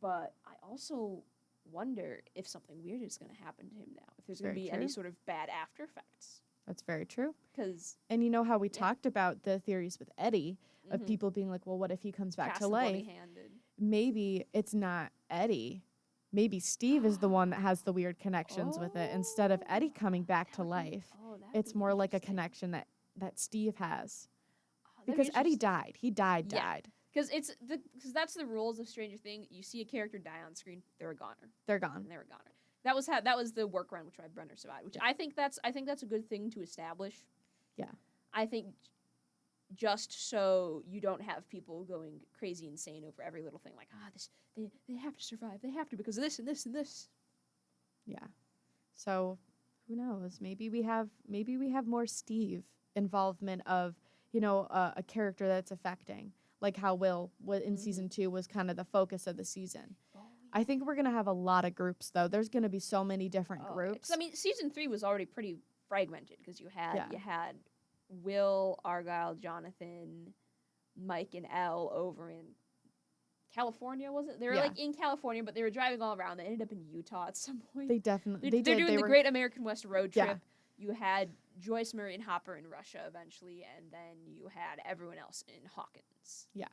But I also wonder if something weird is going to happen to him now. If there's going to Very be any true. sort of bad after effects. That's very true. Because And you know how we talked about the theories with Eddie of people being like, well, what if he comes back to life? Maybe it's not Eddie. Maybe Steve is the one that has the weird connections with it instead of Eddie coming back to life. It's more like a connection that Steve has. Because Eddie died. He died. Because that's the rules of Stranger Things. You see a character die on screen, they're a goner. They're gone. And they're a goner. That was the workaround which Brenner survived. Which I think that's a good thing to establish. Yeah. I think just so you don't have people going crazy insane over every little thing, like they have to survive. They have to because of this and this and this. Yeah. So who knows? Maybe we have more Steve involvement of, a character that's affecting. Like how Will in season 2 was kind of the focus of the season. I think we're going to have a lot of groups, though. There's going to be so many different groups. I mean, season 3 was already pretty fragmented because you had Will, Argyle, Jonathan, Mike, and Elle over in California, was it? They were like in California, but they were driving all around. They ended up in Utah at some point. They definitely They're doing the Great American West road trip. Yeah. You had Joyce, Murray, and Hopper in Russia eventually, and then you had everyone else in Hawkins. Yeah.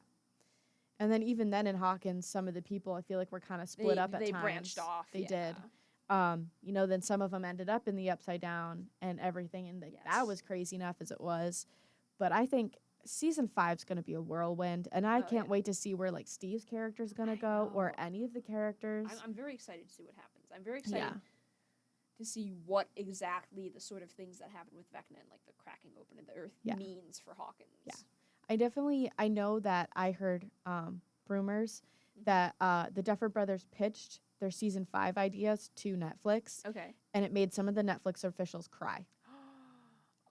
And then even then in Hawkins, some of the people I feel like were kind of split up at times. They branched off. They did. Then some of them ended up in the Upside Down and everything, and that was crazy enough as it was. But I think season 5 is going to be a whirlwind, and I can't wait to see where like Steve's character is going to go or any of the characters. I'm very excited to see what happens. I'm very excited to see what exactly the sort of things that happen with Vecna and like the cracking open of the earth means for Hawkins. Yeah. I know that I heard rumors that the Duffer Brothers pitched their season 5 ideas to Netflix. Okay. And it made some of the Netflix officials cry.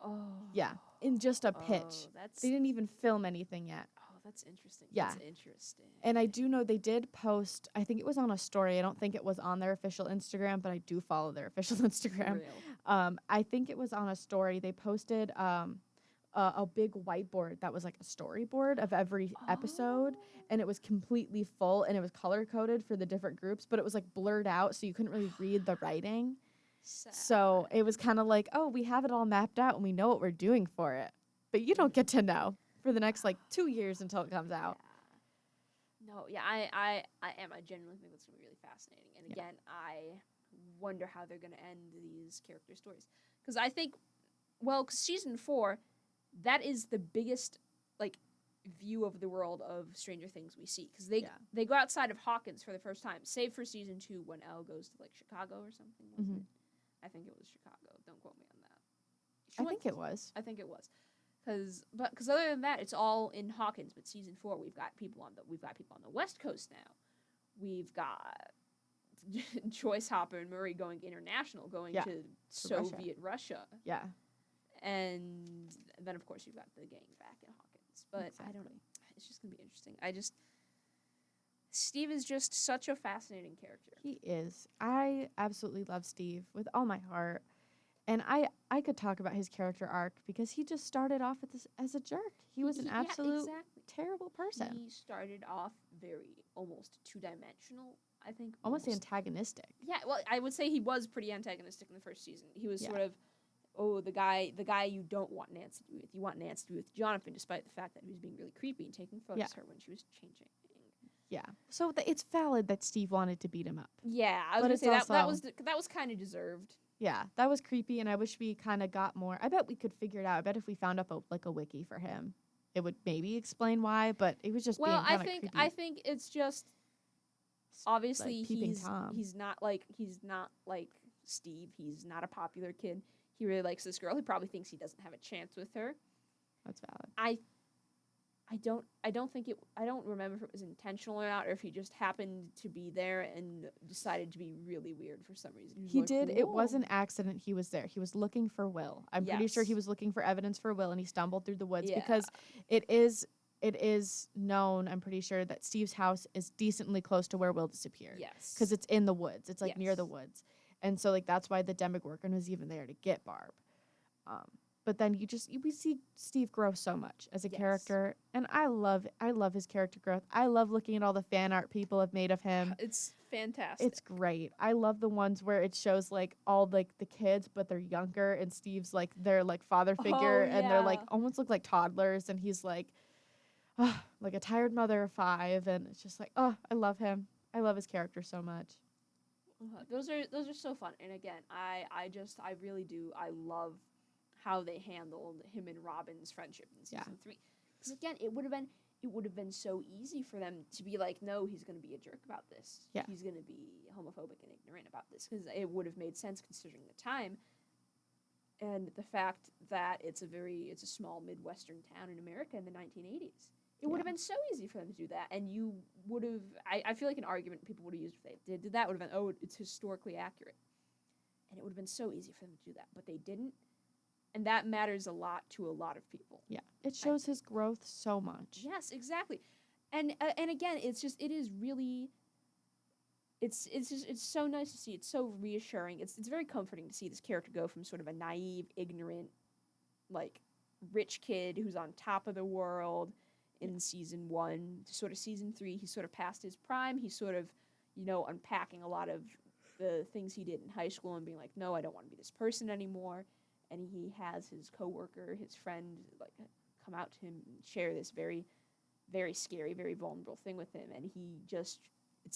Oh. Yeah. In just a pitch. They didn't even film anything yet. Oh, that's interesting. Yeah. That's interesting. And I do know they did post, I think it was on a story. I don't think it was on their official Instagram, but I do follow their official Instagram. I think it was on a story. They posted a big whiteboard that was like a storyboard of every episode, and it was completely full, and it was color coded for the different groups, but it was like blurred out, so you couldn't really read the writing. So it was kind of like, oh, we have it all mapped out and we know what we're doing for it, but you don't get to know for the next like 2 years until it comes out. No, yeah, I am. I genuinely think that's gonna be really fascinating. And Yeah. again, I wonder how they're gonna end these character stories because I think, well, 'cause season 4, that is the biggest like view of the world of Stranger Things we see because Yeah. they go outside of Hawkins for the first time, save for season 2 when Elle goes to like Chicago or something. Wasn't Mhm. it? I think it was Chicago. Don't quote me on that. I think it was. I think it was. Because other than that, it's all in Hawkins. But season 4, we've got people on the West Coast now. We've got Joyce Hopper and Murray going international, going Yeah, to Russia. Soviet Russia. Yeah. And then of course you've got the gang back in Hawkins. But I don't know. Exactly. It's just gonna be interesting. Steve is just such a fascinating character. He is. I absolutely love Steve with all my heart. And I could talk about his character arc because he just started off with this as a jerk. He was an absolute exactly. terrible person. He started off very almost 2-dimensional, I think. Almost antagonistic. Yeah, well, I would say he was pretty antagonistic in the first season. He was Yeah. sort of, the guy you don't want Nancy to be with. You want Nancy to be with Jonathan, despite the fact that he was being really creepy and taking photos of her when she was changing. Yeah. So it's valid that Steve wanted to beat him up. Yeah, I was But gonna it's say also- that was kind of deserved. Yeah, that was creepy, and I wish we kind of got more. I bet we could figure it out. I bet if we found up a wiki for him, it would maybe explain why. But it was just Well, being kind of creepy. I think it's just obviously Like peeping Tom. he's not like Steve. He's not a popular kid. He really likes this girl. He probably thinks he doesn't have a chance with her. That's valid. I don't remember if it was intentional or not, or if he just happened to be there and decided to be really weird for some reason. He was did. like, It was "Whoa." an accident. He was there. He was looking for Will. I'm pretty sure he Yes. was looking for evidence for Will, and he stumbled through the woods Yeah. because it is known. I'm pretty sure that Steve's house is decently close to where Will disappeared. Yes. Because it's in the woods. It's like near the Yes. woods, and so like that's why the Demogorgon was even there to get Barb. But then we see Steve grow so much as a Yes. character, and I love his character growth. I love looking at all the fan art people have made of him. It's fantastic. It's great. I love the ones where it shows like all like the kids, but they're younger, and Steve's like their like father figure, and they're like yeah. almost look like toddlers, and he's like, like a tired mother of 5, and it's just like, I love him. I love his character so much. Those are so fun. And again, I really do. I love how they handled him and Robin's friendship in season 3. Because again, it would have been so easy for them to be like, no, he's going to be a jerk about this. Yeah. He's going to be homophobic and ignorant about this, because it would have made sense considering the time and the fact that it's a small Midwestern town in America in the 1980s. It would have been so easy for them to do that, and you would have. I feel like an argument people would have used if they did that would have been, it's historically accurate, and it would have been so easy for them to do that, but they didn't. And that matters a lot to a lot of people. Yeah, it shows his growth so much. Yes, exactly. And again, it is really. It's so nice to see. It's so reassuring. It's very comforting to see this character go from sort of a naive, ignorant, like rich kid who's on top of the world in season 1 to sort of season 3. He's sort of past his prime. He's sort of, unpacking a lot of the things he did in high school and being like, no, I don't want to be this person anymore. And he has his coworker, his friend, like come out to him and share this very, very scary, very vulnerable thing with him. And he just,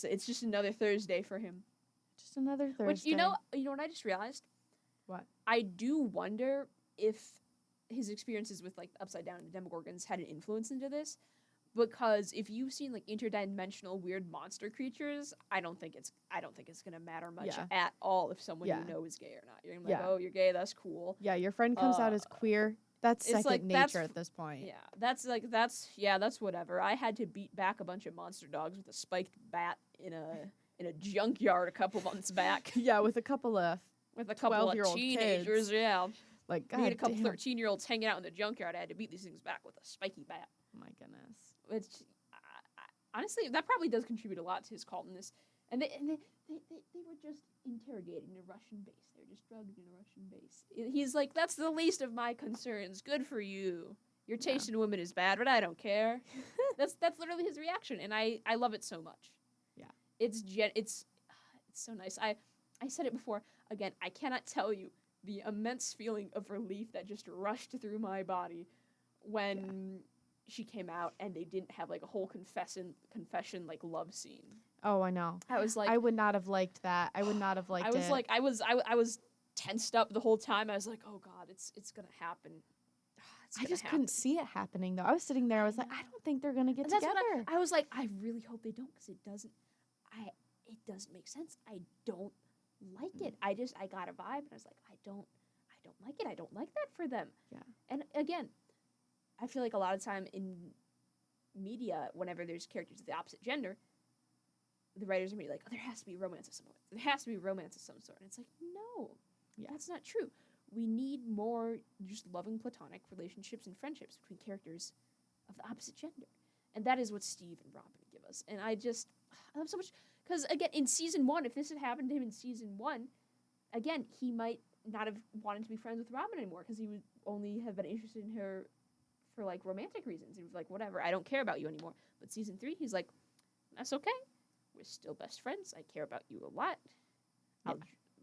it's just another Thursday for him. Just another Thursday. Which, you know what I just realized? What? I do wonder if his experiences with like Upside Down and the Demogorgons had an influence into this. Because if you've seen like interdimensional weird monster creatures, I don't think it's gonna matter much at all if someone you know is gay or not. You're gonna be like, oh, you're gay, that's cool. Yeah, your friend comes out as queer. That's second like, nature at this point. Yeah, that's whatever. I had to beat back a bunch of monster dogs with a spiked bat in a junkyard a couple months back. Yeah, with a couple of 12-year-old teenagers. kids. Yeah, like me and a couple 13-year-olds hanging out in the junkyard. I had to beat these things back with a spiky bat. Oh my goodness. Which, honestly, that probably does contribute a lot to his cultness. And they were just interrogated in a Russian base. They were just drugged in a Russian base. He's like, that's the least of my concerns. Good for you. Your taste in women is bad, but I don't care. That's literally his reaction, and I love it so much. Yeah. It's so nice. I said it before. Again, I cannot tell you the immense feeling of relief that just rushed through my body when she came out and they didn't have like a whole confession like love scene. Oh, I know. I was like, I would not have liked that. I would not have liked it. I was like, I was tensed up the whole time. I was like, oh God, it's gonna happen. I just couldn't see it happening though. I was sitting there. I was like, I don't think they're gonna get And that's together. what I was like, I really hope they don't, because it doesn't make sense. I don't like it. I got a vibe, and I was like, I don't like it. I don't like that for them. Yeah. And again, I feel like a lot of time in media, whenever there's characters of the opposite gender, the writers are like, oh, there has to be romance of some sort. There has to be romance of some sort. And it's like, no, that's not true. We need more just loving platonic relationships and friendships between characters of the opposite gender. And that is what Steve and Robin give us. And I love so much, because again, in season 1, if this had happened to him in season 1, again, he might not have wanted to be friends with Robin anymore, because he would only have been interested in her for like romantic reasons. He was like, whatever, I don't care about you anymore. But season 3, he's like, that's okay. We're still best friends. I care about you a lot. Yeah.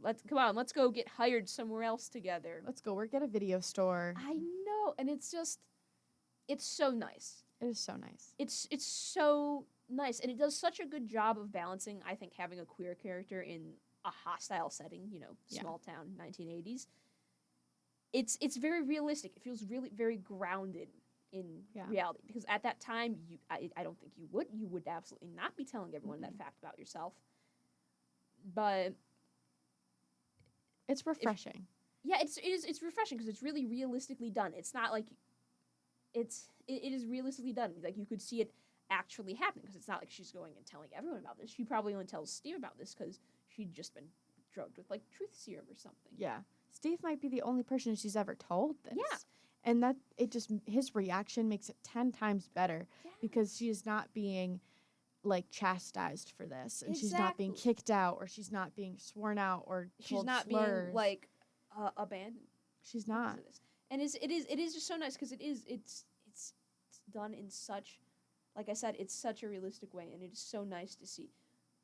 Let's go get hired somewhere else together. Let's go work at a video store. I know, and it's so nice. It is so nice. It's so nice, and it does such a good job of balancing, I think, having a queer character in a hostile setting, small town, 1980s. It's very realistic. It feels really very grounded in reality, because at that time, I don't think you would absolutely not be telling everyone that fact about yourself. But it's refreshing. It's refreshing, because it's really realistically done. It's not like it is realistically done. Like, you could see it actually happening, because it's not like she's going and telling everyone about this. She probably only tells Steve about this because she'd just been drugged with like truth serum or something. Yeah. Steve might be the only person she's ever told this. Yeah. And that his reaction makes it 10 times better, because she is not being like chastised for this, and she's not being kicked out, or she's not being sworn out, or she's not slurs. being like abandoned. She's not. And it is just so nice, because it's done in such, like I said, it's such a realistic way, and it is so nice to see,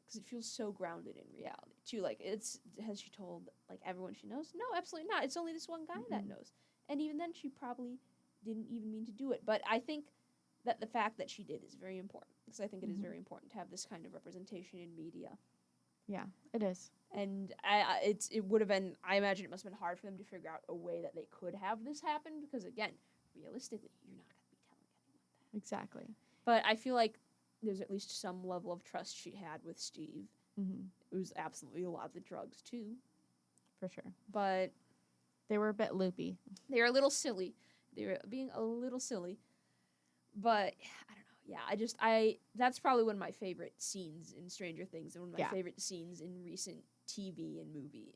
because it feels so grounded in reality too. Like, has she told like everyone she knows? No, absolutely not. It's only this one guy that knows, and even then, she probably didn't even mean to do it. But I think that the fact that she did is very important, because I think it is very important to have this kind of representation in media. Yeah, it is. And it would have been, I imagine it must have been hard for them to figure out a way that they could have this happen, because again, realistically, you're not going to be telling anyone that. Exactly. But I feel like there's at least some level of trust she had with Steve. It was absolutely a lot of the drugs too. For sure. But they were a bit loopy. They were a little silly. They were being a little silly. But I don't know. Yeah, that's probably one of my favorite scenes in Stranger Things, and one of my favorite scenes in recent TV and movie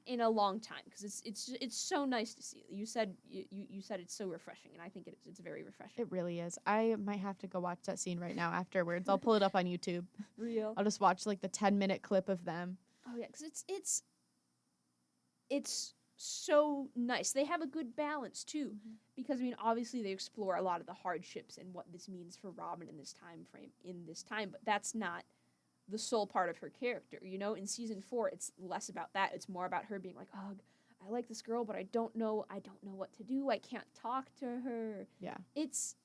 in a long time, because it's so nice to see. You said it's so refreshing, and I think it's very refreshing. It really is. I might have to go watch that scene right now afterwards. I'll pull it up on YouTube. Real. I'll just watch like the 10-minute clip of them. Oh yeah, because it's so nice. They have a good balance too, because I mean, obviously they explore a lot of the hardships and what this means for Robin in this time frame, but that's not the sole part of her character. In season 4, it's less about that. It's more about her being like, oh, I like this girl, but I don't know what to do. I can't talk to her. Yeah. It's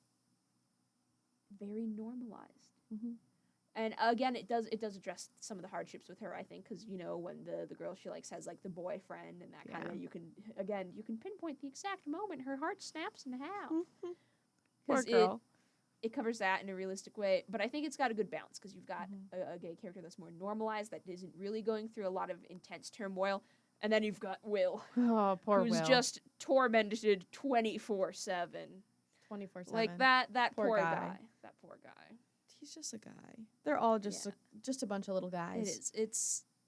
very normalized. And again, it does address some of the hardships with her, I think, because when the girl she likes has like the boyfriend and that kind of, you can pinpoint the exact moment her heart snaps in half. Poor girl. It covers that in a realistic way, but I think it's got a good balance, because you've got a gay character that's more normalized, that isn't really going through a lot of intense turmoil, and then you've got Will, poor who's Will, just tormented 24/7. 24/7. Like that Poor poor guy. guy. That poor guy. He's just a guy. They're all just a bunch of little guys. It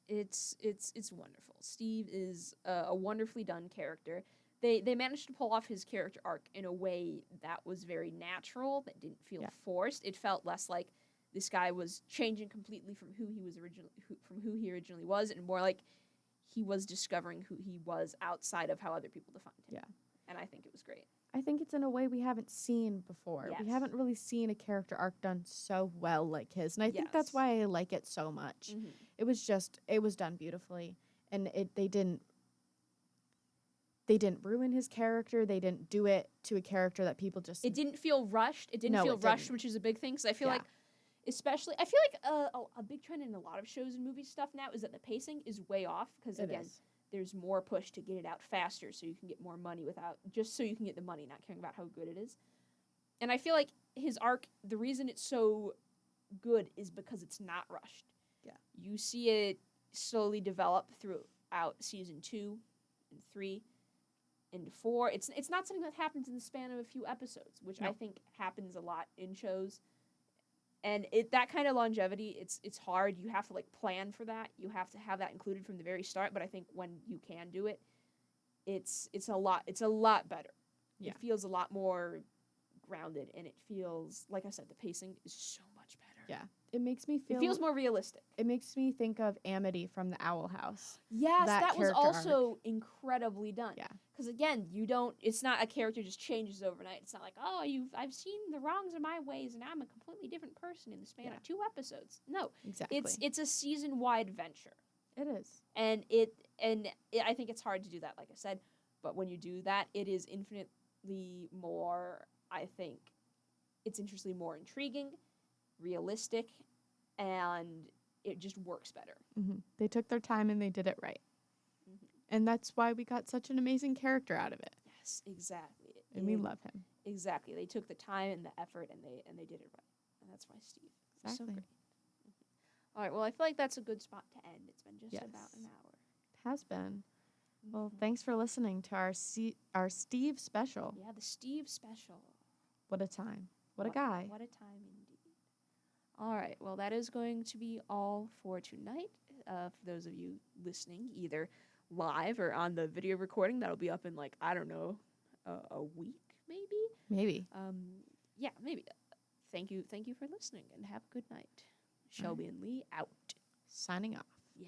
is. It's wonderful. Steve is a wonderfully done character. They managed to pull off his character arc in a way that was very natural, that didn't feel forced. It felt less like this guy was changing completely from who he originally was, and more like he was discovering who he was outside of how other people defined him. Yeah. And I think it was great. I think it's in a way we haven't seen before. Yes. We haven't really seen a character arc done so well like his, and I think that's why I like it so much. It was done beautifully, and they didn't they didn't ruin his character. They didn't do it to a character that people just. It didn't feel rushed. It didn't No, feel it rushed, didn't. which is a big thing. Because I feel Yeah. like, especially, I feel like a big trend in a lot of shows and movie stuff now is that the pacing is way off. Because It again, is. there's more push to get it out faster so you can get more money just so you can get the money, not caring about how good it is. And I feel like his arc, the reason it's so good is because it's not rushed. Yeah. You see it slowly develop throughout season 2 and 3 and 4. It's not something that happens in the span of a few episodes, which I No. think happens a lot in shows. And that kind of longevity, it's hard. You have to like plan for that. You have to have that included from the very start. But I think when you can do it, it's a lot better. Yeah. It feels a lot more grounded, and it feels, like I said, the pacing is so much better. Yeah. It makes me feel. It feels more realistic. It makes me think of Amity from the Owl House. Yes, that that was character also incredibly done. Yeah. Because again, it's not a character just changes overnight. It's not like, oh, I've seen the wrongs of my ways and I'm a completely different person in the span Yeah. of 2 episodes. No, Exactly. it's a season-wide venture. It is. And I think it's hard to do that, like I said, but when you do that, it is infinitely more, I think, it's infinitely more intriguing, realistic, and it just works better. Mm-hmm. They took their time and they did it right. Mm-hmm. And that's why we got such an amazing character out of it. Yes, exactly. And we love him. Exactly. They took the time and the effort, and they did it right. And that's why Steve is so Exactly. great. All right, well, I feel like that's a good spot to end. It's been just Yes. about an hour. It has been. Well, Mhm. thanks for listening to our Steve special. Yeah, the Steve special. What a time. What a guy. What a time indeed. All right, well, that is going to be all for tonight. For those of you listening, either live or on the video recording, that'll be up in, like, I don't know, a week, maybe? Maybe. Yeah, maybe. Thank you for listening, and have a good night. Shelby and Lee out. Signing off. Yeah.